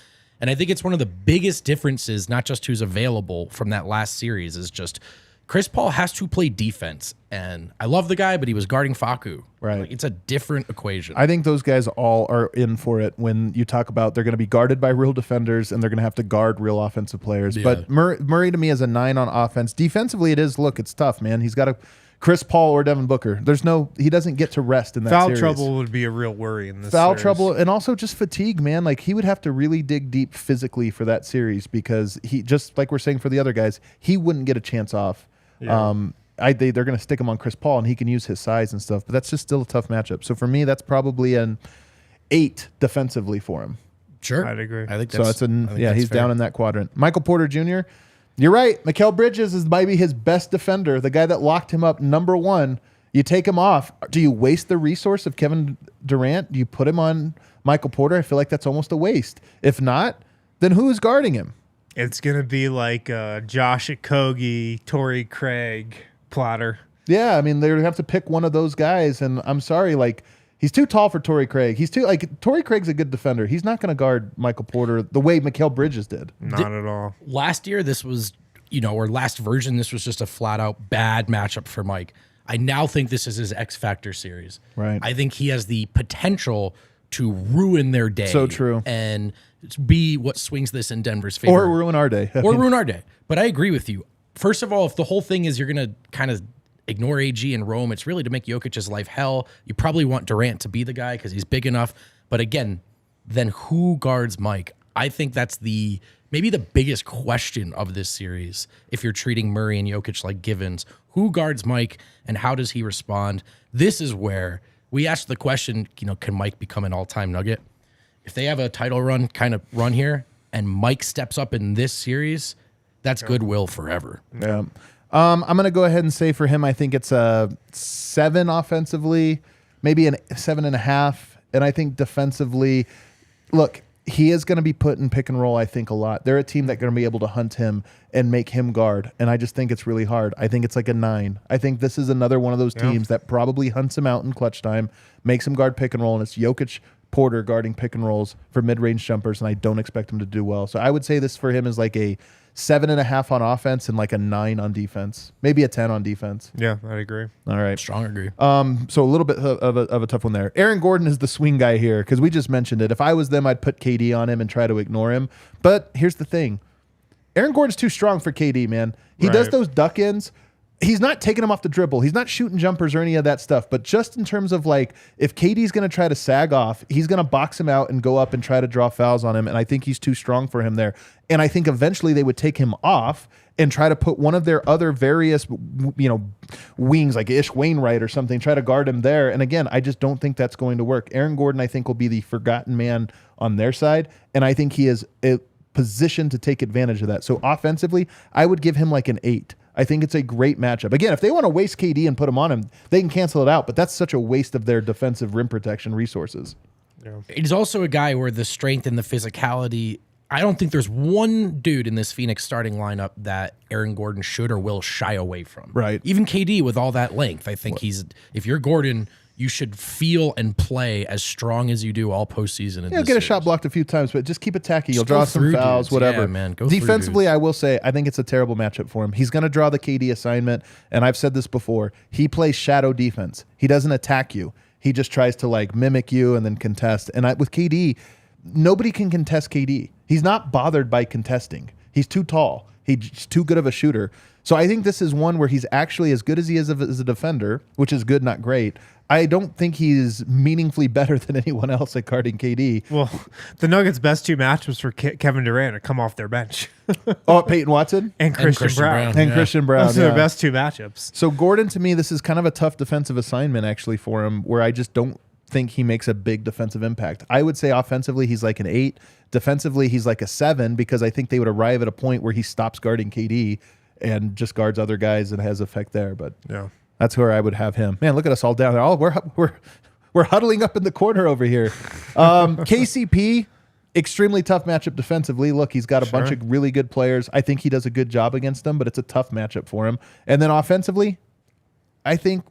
And I think it's one of the biggest differences, not just who's available from that last series, is just Chris Paul has to play defense. And I love the guy, but he was guarding Facu.
Right.
Like, it's a different equation.
I think those guys all are in for it when you talk about they're going to be guarded by real defenders and they're going to have to guard real offensive players. Yeah. But Murray to me is a 9 on offense. Defensively, it's tough, man. He's got a Chris Paul or Devin Booker. He doesn't get to rest in that series.
Foul trouble would be a real worry in this
Foul
series.
trouble and also just fatigue, man. Like he would have to really dig deep physically for that series because he, just like we're saying for the other guys, he wouldn't get a chance off. Yeah. They're going to stick him on Chris Paul, and he can use his size and stuff. But that's just still a tough matchup. So for me, that's probably an 8 defensively for him.
Sure,
I'd agree.
I think
so. He's
fair.
Down in that quadrant. Michael Porter Jr. You're right. Mikal Bridges is maybe his best defender, the guy that locked him up number 1. You take him off. Do you waste the resource of Kevin Durant? Do you put him on Michael Porter? I feel like that's almost a waste. If not, then who is guarding him?
It's going to be like Josh Okogie, Torrey Craig, Plotter.
Yeah, I mean, they would have to pick one of those guys, and I'm sorry, like, he's too tall for Torrey Craig. Torrey Craig's a good defender. He's not going to guard Michael Porter the way Mikal Bridges did.
Not at all.
Last year, this was, or last version, this was just a flat-out bad matchup for Mike. I now think this is his X Factor series.
Right.
I think he has the potential to ruin their day.
So true.
And be what swings this in Denver's favor.
Or ruin our day.
Or ruin our day. But I agree with you. First of all, if the whole thing is you're going to kind of ignore AG and Rome, it's really to make Jokic's life hell. You probably want Durant to be the guy because he's big enough. But again, then who guards Mike? I think that's maybe the biggest question of this series. If you're treating Murray and Jokic like givens, who guards Mike and how does he respond? This is where we asked the question, can Mike become an all-time Nugget? If they have a title run here and Mike steps up in this series, that's goodwill forever.
Yeah. I'm going to go ahead and say for him, I think it's a 7 offensively, maybe a 7.5. And I think defensively, look, he is going to be put in pick and roll, I think, a lot. They're a team that's going to be able to hunt him and make him guard. And I just think it's really hard. I think it's like a 9. I think this is another one of those teams that probably hunts him out in clutch time, makes him guard pick and roll, and it's Jokic, Porter guarding pick and rolls for mid-range jumpers, and I don't expect him to do well. So I would say this for him is like a 7.5 on offense and like a 9 on defense, maybe a 10 on defense.
Yeah, I'd agree.
All right,
strong agree.
So a little bit of a tough one there. Aaron Gordon is the swing guy here because we just mentioned it. If I was them, I'd put KD on him and try to ignore him. But here's the thing: Aaron Gordon's too strong for KD, man. He does those duck-ins. He's not taking him off the dribble. He's not shooting jumpers or any of that stuff. But just in terms of like, if KD's going to try to sag off, he's going to box him out and go up and try to draw fouls on him. And I think he's too strong for him there. And I think eventually they would take him off and try to put one of their other various, wings like Ish Wainwright or something, try to guard him there. And again, I just don't think that's going to work. Aaron Gordon, I think, will be the forgotten man on their side. And I think he is positioned to take advantage of that. So offensively, I would give him like an 8. I think it's a great matchup. Again, if they want to waste KD and put him on him, they can cancel it out, but that's such a waste of their defensive rim protection resources.
Yeah.
He's also a guy where the strength and the physicality, I don't think there's one dude in this Phoenix starting lineup that Aaron Gordon should or will shy away from.
Right.
Even KD with all that length, I think if you're Gordon, you should feel and play as strong as you do all postseason.
You'll get a shot blocked a few times, but just keep it tacky. You'll draw some fouls,
dudes.
whatever.
Yeah, man. Go
Defensively,
through
I will say, I think it's a terrible matchup for him. He's going to draw the KD assignment, and I've said this before. He plays shadow defense. He doesn't attack you. He just tries to like mimic you and then contest. And with KD, nobody can contest KD. He's not bothered by contesting. He's too tall. He's too good of a shooter. So I think this is one where he's actually as good as he is as a defender, which is good, not great. I don't think he's meaningfully better than anyone else at guarding KD.
Well, the Nuggets' best two matchups for Kevin Durant to come off their bench.
Peyton Watson?
and Christian Brown.
And Christian Brown.
Those are their best two matchups.
So Gordon, to me, this is kind of a tough defensive assignment actually for him, where I just don't think he makes a big defensive impact. I would say offensively, he's like an 8. Defensively, he's like a 7, because I think they would arrive at a point where he stops guarding KD and just guards other guys and has effect there. But
yeah.
That's where I would have him. Man, look at us all down there. We're huddling up in the corner over here. KCP, extremely tough matchup defensively. Look, he's got a bunch of really good players. I think he does a good job against them, but it's a tough matchup for him. And then offensively, I think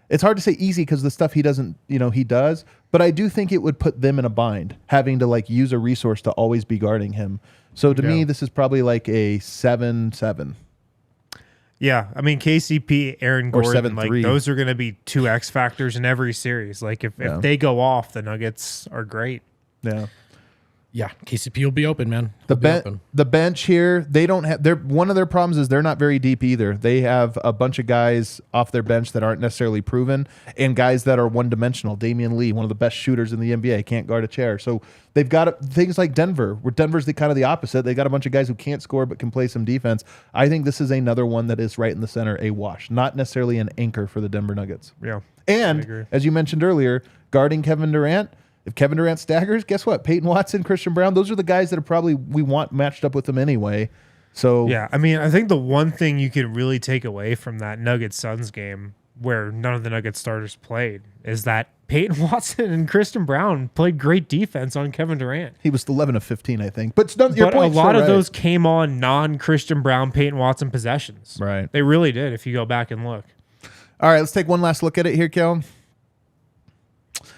it's hard to say easy because the stuff he doesn't, he does. But I do think it would put them in a bind, having to like use a resource to always be guarding him. So to me, this is probably like a 7-7.
Yeah, I mean KCP, Aaron Gordon,
7-3.
like those are going to be 2 X factors in every series. Like if they go off, the Nuggets are great.
Yeah.
Yeah, KCP will be open, man.
The bench here, they don't have. One of their problems is they're not very deep either. They have a bunch of guys off their bench that aren't necessarily proven, and guys that are one-dimensional. Damian Lee, one of the best shooters in the NBA, can't guard a chair. So they've got things like Denver, where Denver's kind of the opposite. They got a bunch of guys who can't score but can play some defense. I think this is another one that is right in the center, a wash, not necessarily an anchor for the Denver Nuggets.
Yeah,
and as you mentioned earlier, guarding Kevin Durant. If Kevin Durant staggers, guess what? Peyton Watson, Christian Brown, those are the guys that we want matched up with them anyway. So
yeah, I mean, I think the one thing you could really take away from that Nuggets-Suns game, where none of the Nuggets starters played, is that Peyton Watson and Christian Brown played great defense on Kevin Durant.
He was 11 of 15, I think. But
a lot of those came on non-Christian Brown, Peyton Watson possessions.
Right.
They really did, if you go back and look.
All right, let's take one last look at it here, Kel.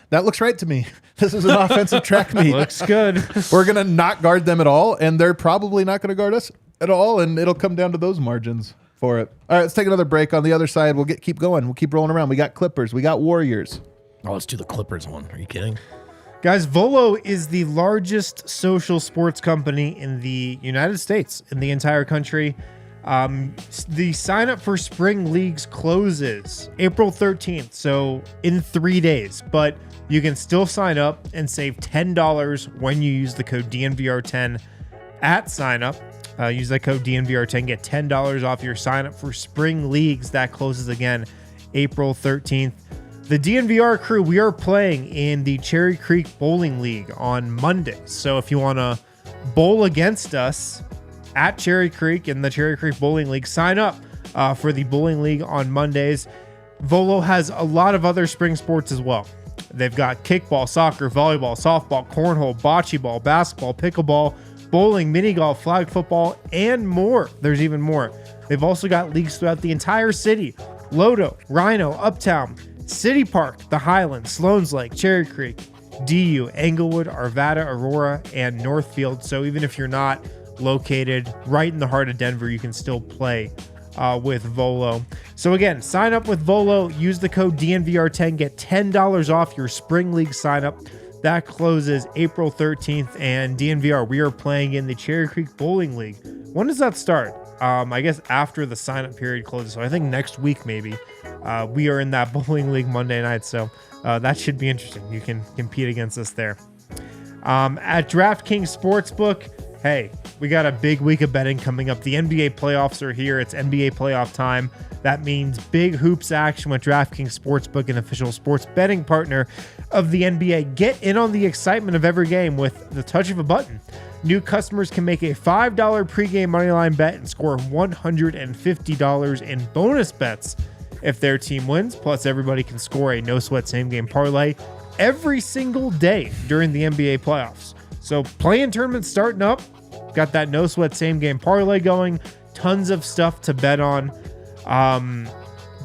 That looks right to me. This is an offensive track meet.
Looks good.
We're going to not guard them at all, and they're probably not going to guard us at all, and it'll come down to those margins for it. All right, let's take another break. On the other side, we'll keep going. We'll keep rolling around. We got Clippers. We got Warriors.
Oh, let's do the Clippers one. Are you kidding?
Guys, Volo is the largest social sports company in the United States, in the entire country. The sign up for spring leagues closes April 13th, so in 3 days, but you can still sign up and save $10 when you use the code DNVR10 at sign up. Use that code DNVR10, get $10 off your sign up for spring leagues. That closes again April 13th. The DNVR crew, we are playing in the Cherry Creek Bowling League on Monday. So if you want to bowl against us at Cherry Creek in the Cherry Creek Bowling League, sign up for the Bowling League on Mondays. Volo has a lot of other spring sports as well. They've got kickball, soccer, volleyball, softball, cornhole, bocce ball, basketball, pickleball, bowling, mini golf, flag football, and more. There's even more. They've also got leagues throughout the entire city. Lodo, Rhino, Uptown, City Park, the Highlands, Sloan's Lake, Cherry Creek, DU, Englewood, Arvada, Aurora, and Northfield. So even if you're not located right in the heart of Denver, you can still play with Volo. So again, sign up with Volo, use the code DNVR10, get $10 off your spring league sign up. That closes April 13th, and DNVR, we are playing in the Cherry Creek Bowling League. When does that start? I guess after the sign up period closes, so I think next week maybe. We are in that bowling league Monday night, so that should be interesting. You can compete against us there. At DraftKings Sportsbook, hey, we got a big week of betting coming up. The NBA playoffs are here. It's NBA playoff time. That means big hoops action with DraftKings Sportsbook, an official sports betting partner of the NBA. Get in on the excitement of every game with the touch of a button. New customers can make a $5 pregame moneyline bet and score $150 in bonus bets if their team wins. Plus, everybody can score a no-sweat same-game parlay every single day during the NBA playoffs. So playing tournaments starting up, got that no-sweat same-game parlay going, tons of stuff to bet on.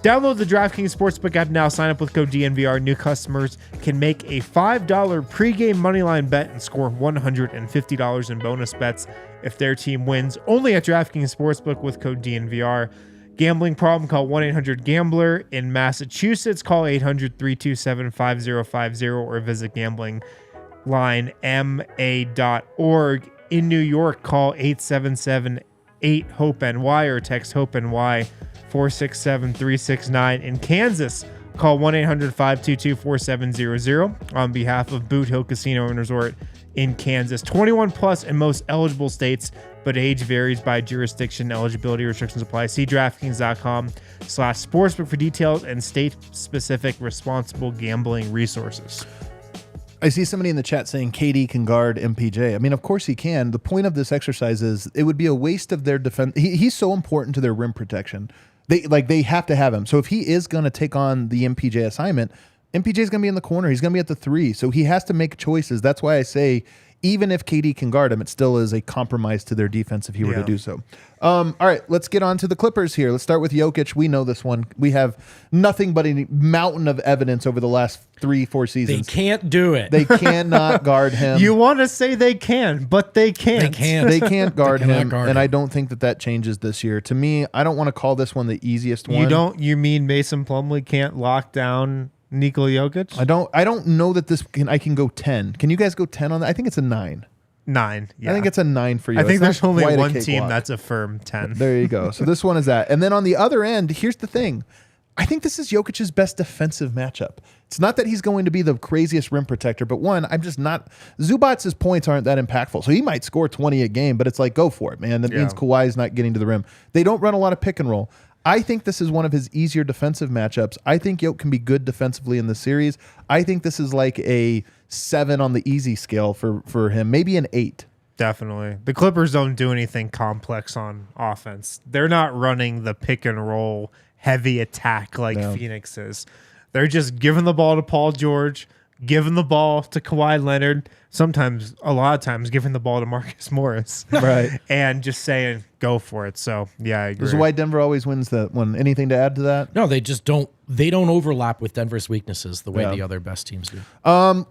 Download the DraftKings Sportsbook app now. Sign up with code DNVR. New customers can make a $5 pregame moneyline bet and score $150 in bonus bets if their team wins. Only at DraftKings Sportsbook with code DNVR. Gambling problem? Call 1-800-GAMBLER. In Massachusetts, call 800-327-5050 or visit gamblinglinema.org. In New York, call 877-8-HOPE-NY or text HOPE-NY 467-369. In Kansas, call 1-800-522-4700 on behalf of Boot Hill Casino and Resort in Kansas. 21 plus in most eligible states, but age varies by jurisdiction. Eligibility restrictions apply. See DraftKings.com/sportsbook for details and state-specific responsible gambling resources.
I see somebody in the chat saying KD can guard MPJ. I mean, of course he can. The point of this exercise is it would be a waste of their defense. He's so important to their rim protection. They have to have him. So if he is going to take on the MPJ assignment, MPJ is going to be in the corner. He's going to be at the 3. So he has to make choices. That's why I say even if KD can guard him, it still is a compromise to their defense if he were to do so. All right, let's get on to the Clippers here. Let's start with Jokic. We know this one. We have nothing but a mountain of evidence over the last 3-4 seasons.
They can't do it.
They cannot guard him.
You want to say they can, but they can't.
They can't.
They can't guard him,
guard
and
him.
I don't think that changes this year. To me, I don't want to call this one the easiest one.
You mean Mason Plumlee can't lock down Nikola Jokic?
I don't know that I can go 10. Can you guys go 10 on that? I think it's a 9.
9. Yeah.
I think it's a 9 for you.
I think
It's
there's
not
only
quite a
one team
cakewalk.
that's a firm 10.
There you go. So this one is that. And then on the other end, here's the thing. I think this is Jokic's best defensive matchup. It's not that he's going to be the craziest rim protector, but one, I'm just not. Zubac's points aren't that impactful. So he might score 20 a game, but it's like, go for it, man. That means Kawhi's not getting to the rim. They don't run a lot of pick and roll. I think this is one of his easier defensive matchups. I think Jokic can be good defensively in the series. I think this is like a 7 on the easy scale for him, maybe an 8.
Definitely. The Clippers don't do anything complex on offense. They're not running the pick and roll heavy attack like Phoenix is. They're just giving the ball to Paul George, giving the ball to Kawhi Leonard, a lot of times giving the ball to Marcus Morris.
Right.
And just saying, go for it. So, yeah, I agree.
This is why Denver always wins that one. Anything to add to that?
No, they just don't. They don't overlap with Denver's weaknesses the way the other best teams do.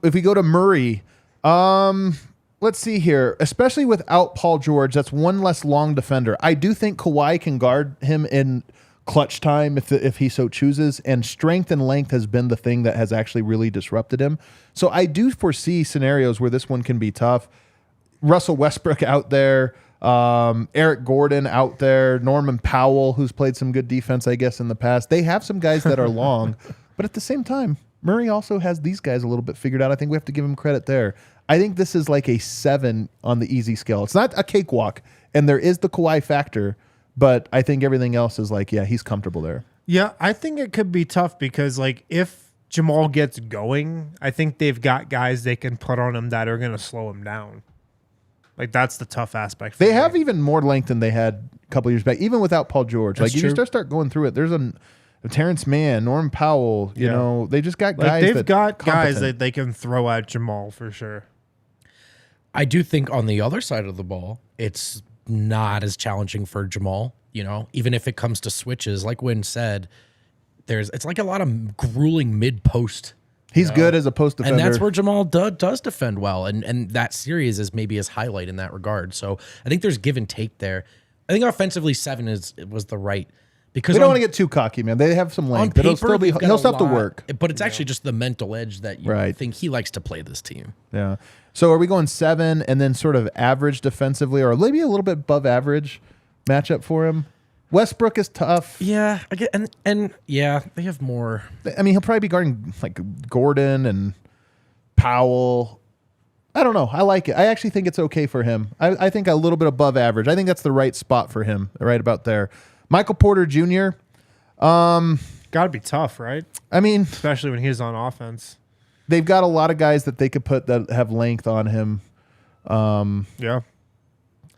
If we go to Murray, let's see here. Especially without Paul George, that's one less long defender. I do think Kawhi can guard him in clutch time if he so chooses, and strength and length has been the thing that has actually really disrupted him. So I do foresee scenarios where this one can be tough. Russell Westbrook out there, Eric Gordon out there, Norman Powell, who's played some good defense, I guess, in the past. They have some guys that are long, but at the same time, Murray also has these guys a little bit figured out. I think we have to give him credit there. I think this is like a 7 on the easy scale. It's not a cakewalk, and there is the Kawhi factor, but I think everything else is like, yeah, he's comfortable there.
Yeah, I think it could be tough because, like, if Jamal gets going, I think they've got guys they can put on him that are going to slow him down. Like, that's the tough aspect.
They have even more length than they had a couple years back, even without Paul George.
That's
like,
true.
if you start going through it, there's a Terrence Mann, Norm Powell, you know, they just got guys.
They've got guys that they can throw at Jamal for sure.
I do think on the other side of the ball, it's not as challenging for Jamal, even if it comes to switches. Like Wynn said, it's like a lot of grueling mid-post.
He's good as a post defender.
And that's where Jamal does defend well. And that series is maybe his highlight in that regard. So I think there's give and take there. I think offensively 7 was the right. Because
they don't want to get too cocky, man. They have some length. He'll still have to work.
But it's actually just the mental edge that you think he likes to play this team.
Yeah. So are we going 7 and then sort of average defensively, or maybe a little bit above average matchup for him? Westbrook is tough.
Yeah, I get, and yeah, they have more.
I mean, he'll probably be guarding like Gordon and Powell. I don't know. I like it. I actually think it's okay for him. I think a little bit above average. I think that's the right spot for him, right about there. Michael Porter Jr.
Got to be tough, right?
I mean,
especially when he's on offense.
They've got a lot of guys that they could put that have length on him.
Yeah.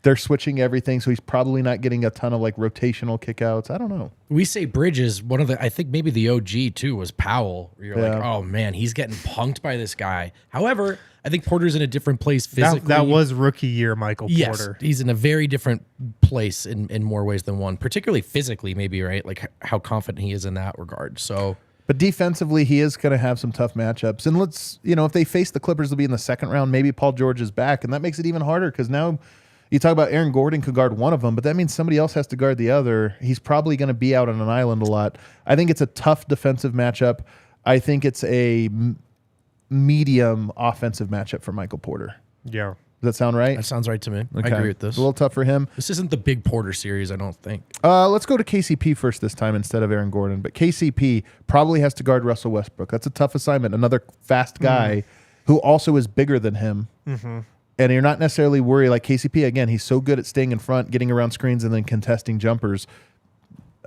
they're switching everything, so he's probably not getting a ton of like rotational kickouts. I don't know.
We say Bridges, one of the, I think maybe the OG too was Powell. You're like, oh man, he's getting punked by this guy. However, I think Porter's in a different place physically.
That was rookie year Michael Porter.
He's in a very different place in more ways than one, particularly physically, maybe, right? Like how confident he is in that regard. So,
but defensively, he is going to have some tough matchups. And let's, if they face the Clippers, they'll be in the second round. Maybe Paul George is back, and that makes it even harder because now you talk about Aaron Gordon could guard one of them, but that means somebody else has to guard the other. He's probably going to be out on an island a lot. I think it's a tough defensive matchup. I think it's a medium offensive matchup for Michael Porter.
Yeah.
Does that sound right?
That sounds right to me.
Okay.
I agree with this.
It's a little tough for him.
This isn't the big Porter series, I don't think.
Let's go to KCP first this time instead of Aaron Gordon. But KCP probably has to guard Russell Westbrook. That's a tough assignment. Another fast guy who also is bigger than him. Mm-hmm. And you're not necessarily worried. Like KCP, again, he's so good at staying in front, getting around screens, and then contesting jumpers.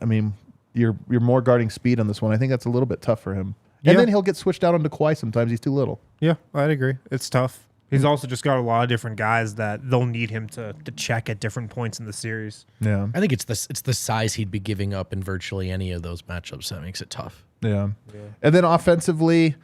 I mean, you're more guarding speed on this one. I think that's a little bit tough for him. And then he'll get switched out onto Kawhi sometimes. He's too little.
Yeah, I'd agree. It's tough. He's also just got a lot of different guys that they'll need him to check at different points in the series.
Yeah.
I think it's the size he'd be giving up in virtually any of those matchups that makes it tough.
Yeah. And then offensively,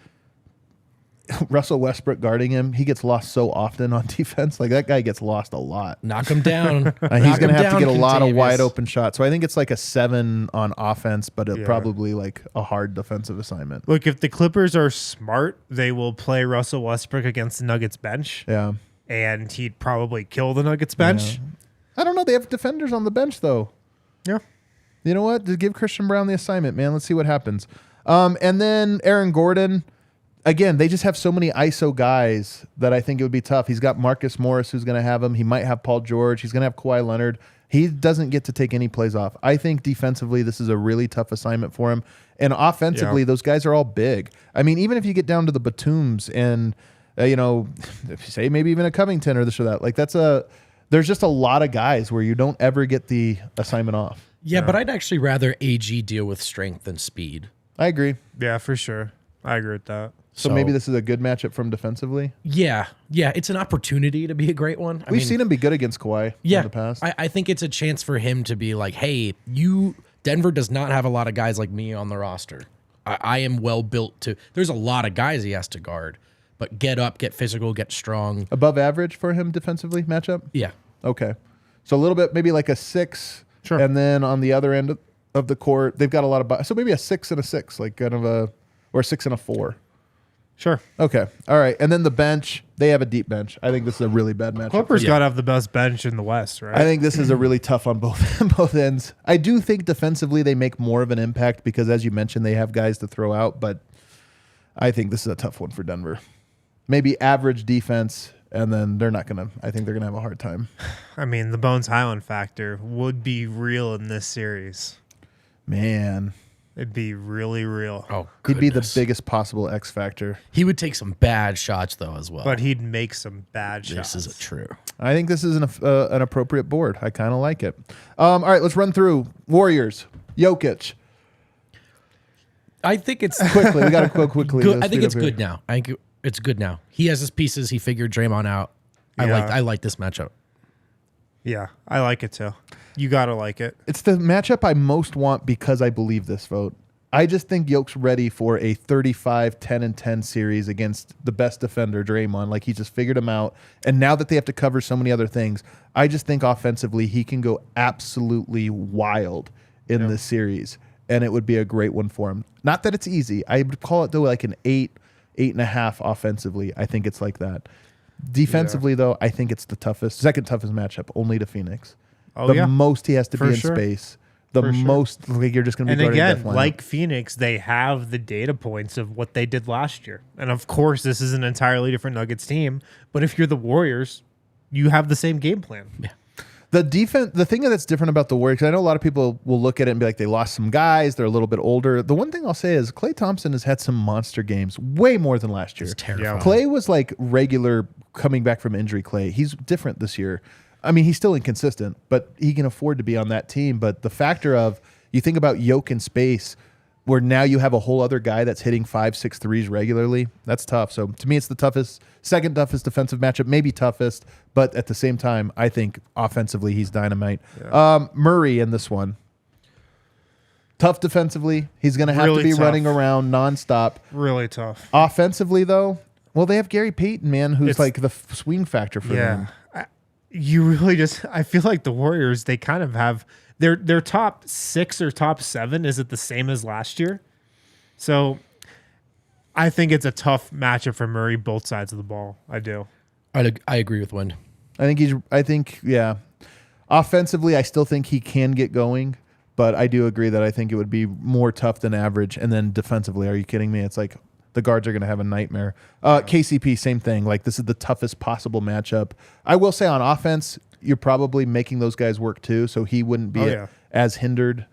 Russell Westbrook guarding him, he gets lost so often on defense. Like that guy gets lost a lot.
Knock him down.
He's going to have to get a lot of wide open shots. So I think it's like a 7 on offense, but probably like a hard defensive assignment.
Look, if the Clippers are smart, they will play Russell Westbrook against the Nuggets bench.
Yeah.
And he'd probably kill the Nuggets bench.
Yeah. I don't know. They have defenders on the bench, though.
Yeah.
You know what? Just give Christian Brown the assignment, man. Let's see what happens. And then Aaron Gordon. Again, they just have so many ISO guys that I think it would be tough. He's got Marcus Morris who's going to have him. He might have Paul George. He's going to have Kawhi Leonard. He doesn't get to take any plays off. I think defensively this is a really tough assignment for him. And offensively, those guys are all big. I mean, even if you get down to the Batums and, if you say maybe even a Covington or this or that, like there's just a lot of guys where you don't ever get the assignment off.
Yeah, but I'd actually rather AG deal with strength than speed.
I agree.
Yeah, for sure. I agree with that.
So maybe this is a good matchup from defensively?
Yeah. It's an opportunity to be a great one.
We've seen him be good against Kawhi in the past.
I think it's a chance for him to be like, hey, Denver does not have a lot of guys like me on the roster. I am well built to. There's a lot of guys he has to guard, but get up, get physical, get strong.
Above average for him defensively matchup?
Yeah.
Okay. So a little bit, maybe like a 6.
Sure.
And then on the other end of the court, they've got a lot of, so maybe a 6 and a 6, like kind of or a 6 and a 4.
Sure.
Okay. All right. And then the bench, they have a deep bench. I think this is a really bad matchup.
Clippers got to have the best bench in the West, right?
I think this is a really tough on both ends. I do think defensively they make more of an impact because, as you mentioned, they have guys to throw out, but I think this is a tough one for Denver. Maybe average defense, and then they're not going to, I think they're going to have a hard time.
I mean, the Bones Highland factor would be real in this series.
Man.
It'd be really real.
Oh,
he'd be the biggest possible X factor.
He would take some bad shots, though, as well.
But he'd make some bad shots.
This is true.
I think this is an appropriate board. I kind of like it. All right, let's run through Warriors. Jokic.
I think it's
quickly. We got to go quickly.
good. I think it's good now. I think it's good now. He has his pieces. He figured Draymond out. I like this matchup.
Yeah, I like it too. You got to like it.
It's the matchup I most want because I believe this vote. I just think Yoke's ready for a 35, 10, and 10 series against the best defender, Draymond. Like, he just figured him out. And now that they have to cover so many other things, I just think offensively he can go absolutely wild in this series. And it would be a great one for him. Not that it's easy. I would call it, though, like an 8, 8.5 offensively. I think it's like that. Defensively, though, I think it's the second toughest matchup, only to Phoenix.
Oh,
the most he has to be in space. The most, like, you're just going to be guarding
again, like Phoenix, they have the data points of what they did last year. And of course, this is an entirely different Nuggets team. But if you're the Warriors, you have the same game plan.
Yeah.
The defense, the thing that's different about the Warriors, I know a lot of people will look at it and be like, they lost some guys, they're a little bit older. The one thing I'll say is Klay Thompson has had some monster games, way more than last year.
It's terrifying.
Klay was like regular coming back from injury Klay. He's different this year. I mean, he's still inconsistent, but he can afford to be on that team. But the factor of, you think about Yoke in space, where now you have a whole other guy that's hitting 5-6 threes regularly. That's tough. So to me, it's the second toughest defensive matchup, maybe toughest, but at the same time, I think offensively he's dynamite. Yeah. Murray in this one. Tough defensively. He's going to have to be running around nonstop.
Really tough.
Offensively, though, well, they have Gary Payton, man, who's like the swing factor for them.
You really I feel like the Warriors, they kind of have their top 6 or top 7. Is it the same as last year? So I think it's a tough matchup for Murray, both sides of the ball. I do.
I agree with Wind.
I think, offensively, I still think he can get going. But I do agree that I think it would be more tough than average. And then defensively, are you kidding me? It's like the guards are going to have a nightmare. KCP, same thing. Like, this is the toughest possible matchup. I will say on offense, you're probably making those guys work too, so he wouldn't be as hindered.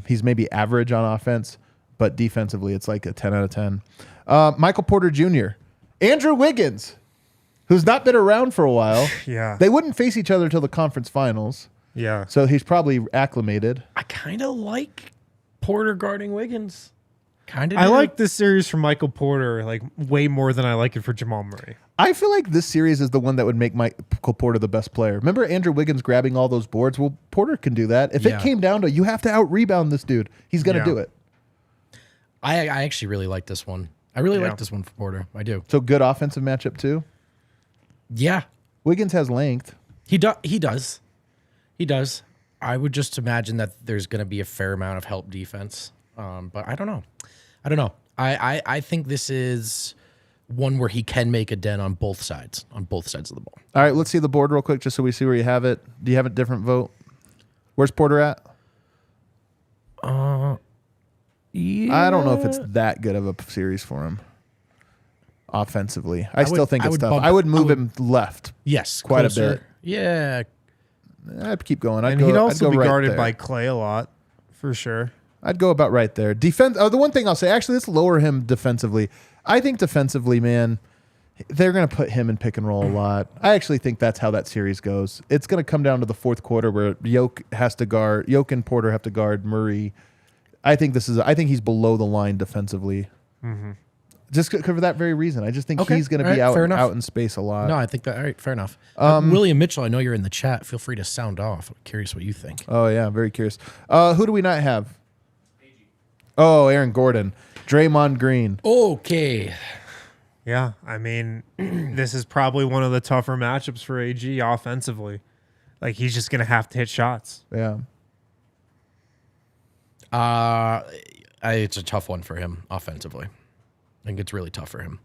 He's maybe average on offense, but defensively, it's like a 10 out of 10. Michael Porter Jr., Andrew Wiggins, who's not been around for a while.
Yeah.
They wouldn't face each other till the conference finals.
Yeah.
So he's probably acclimated.
I kind of like Porter guarding Wiggins.
I like this series for Michael Porter like way more than I like it for Jamal Murray.
I feel like this series is the one that would make Michael Porter the best player. Remember Andrew Wiggins grabbing all those boards? Well, Porter can do that. If it came down to you have to out-rebound this dude, he's going to do it.
I actually really like this one. I really like this one for Porter. I do.
So good offensive matchup too?
Yeah.
Wiggins has length.
He does. He does. I would just imagine that there's going to be a fair amount of help defense. But I don't know. I think this is one where he can make a dent on both sides of the ball.
All right, let's see the board real quick just so we see where you have it. Do you have a different vote? Where's Porter at?
Yeah.
I don't know if it's that good of a series for him offensively. I still think it's tough. I would move him left.
Yes.
Quite
closer.
a bit.
Yeah.
I'd keep going.
He'd also be guarded by Clay a lot, for sure.
I'd go about right there. Defense. The one thing I'll say, actually, let's lower him defensively. I think defensively, man, they're going to put him in pick and roll a lot. I actually think that's how that series goes. It's going to come down to the fourth quarter where Jokic and Porter have to guard Murray. I think he's below the line defensively. Mm-hmm. Just for that very reason. I just think he's going to be out in space a lot.
No, I think that. All right, fair enough. William Mitchell, I know you're in the chat. Feel free to sound off. I'm curious what you think.
Oh, yeah, very curious. Who do we not have? Oh, Aaron Gordon. Draymond Green.
Okay.
Yeah, I mean, this is probably one of the tougher matchups for AG offensively. Like, he's just going to have to hit shots.
Yeah.
It's a tough one for him offensively. I think it's really tough for him.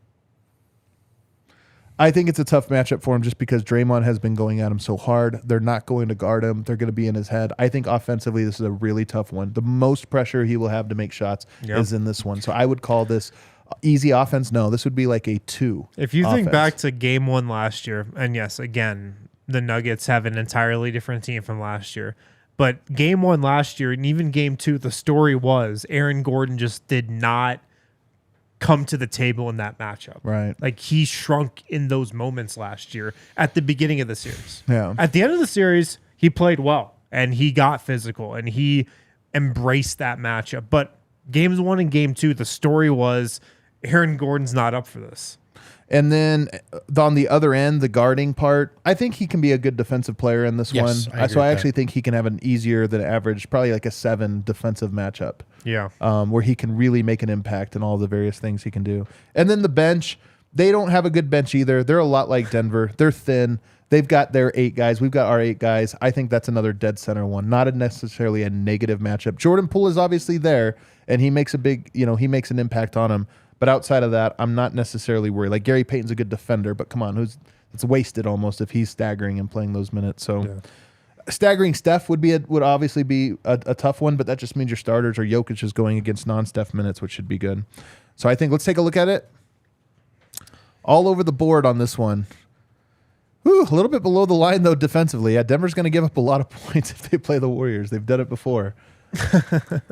I think it's a tough matchup for him just because Draymond has been going at him so hard. They're not going to guard him. They're going to be in his head. I think offensively, this is a really tough one. The most pressure he will have to make shots is in this one. So I would call this easy offense. No, this would be like a 2.
If you think back to game 1 last year, and yes, again, the Nuggets have an entirely different team from last year. But game 1 last year, and even game 2, the story was Aaron Gordon just did not come to the table in that matchup.
Right.
Like, he shrunk in those moments last year at the beginning of the series.
Yeah.
At the end of the series, he played well and he got physical and he embraced that matchup. But games 1 and game 2, the story was Aaron Gordon's not up for this.
And then on the other end, the guarding part, I think he can be a good defensive player in this one. So I actually think he can have an easier than average, probably like a 7 defensive matchup.
Yeah.
Where he can really make an impact in all the various things he can do. And then the bench, they don't have a good bench either. They're a lot like Denver. They're thin. They've got their 8 guys. We've got our 8 guys. I think that's another dead center one. Not necessarily a negative matchup. Jordan Poole is obviously there, and he makes he makes an impact on him. But outside of that, I'm not necessarily worried. Like, Gary Payton's a good defender, but come on, it's wasted almost if he's staggering and playing those minutes. So staggering Steph would obviously be a tough one, but that just means your starters or Jokic is going against non-Steph minutes, which should be good. So I think let's take a look at it. All over the board on this one. Whew, a little bit below the line, though, defensively. Yeah, Denver's going to give up a lot of points if they play the Warriors. They've done it before.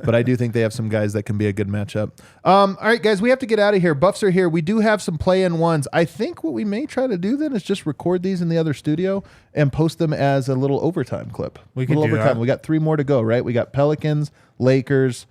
But I do think they have some guys that can be a good matchup. All right, guys, we have to get out of here. Buffs are here. We do have some play-in ones. I think what we may try to do then is just record these in the other studio and post them as a little overtime clip.
We can do that.
We got 3 more to go, right? We got Pelicans, Lakers,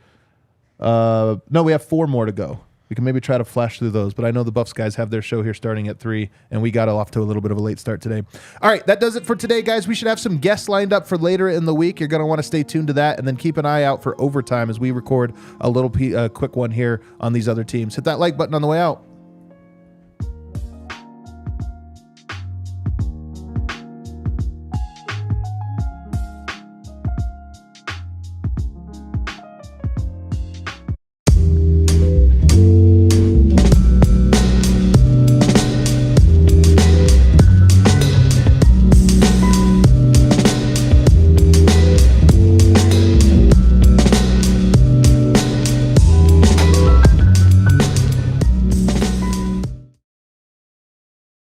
No, we have 4 more to go. We can maybe try to flash through those, but I know the Buffs guys have their show here starting at 3, and we got off to a little bit of a late start today. All right, that does it for today, guys. We should have some guests lined up for later in the week. You're going to want to stay tuned to that, and then keep an eye out for overtime as we record a little quick one here on these other teams. Hit that like button on the way out.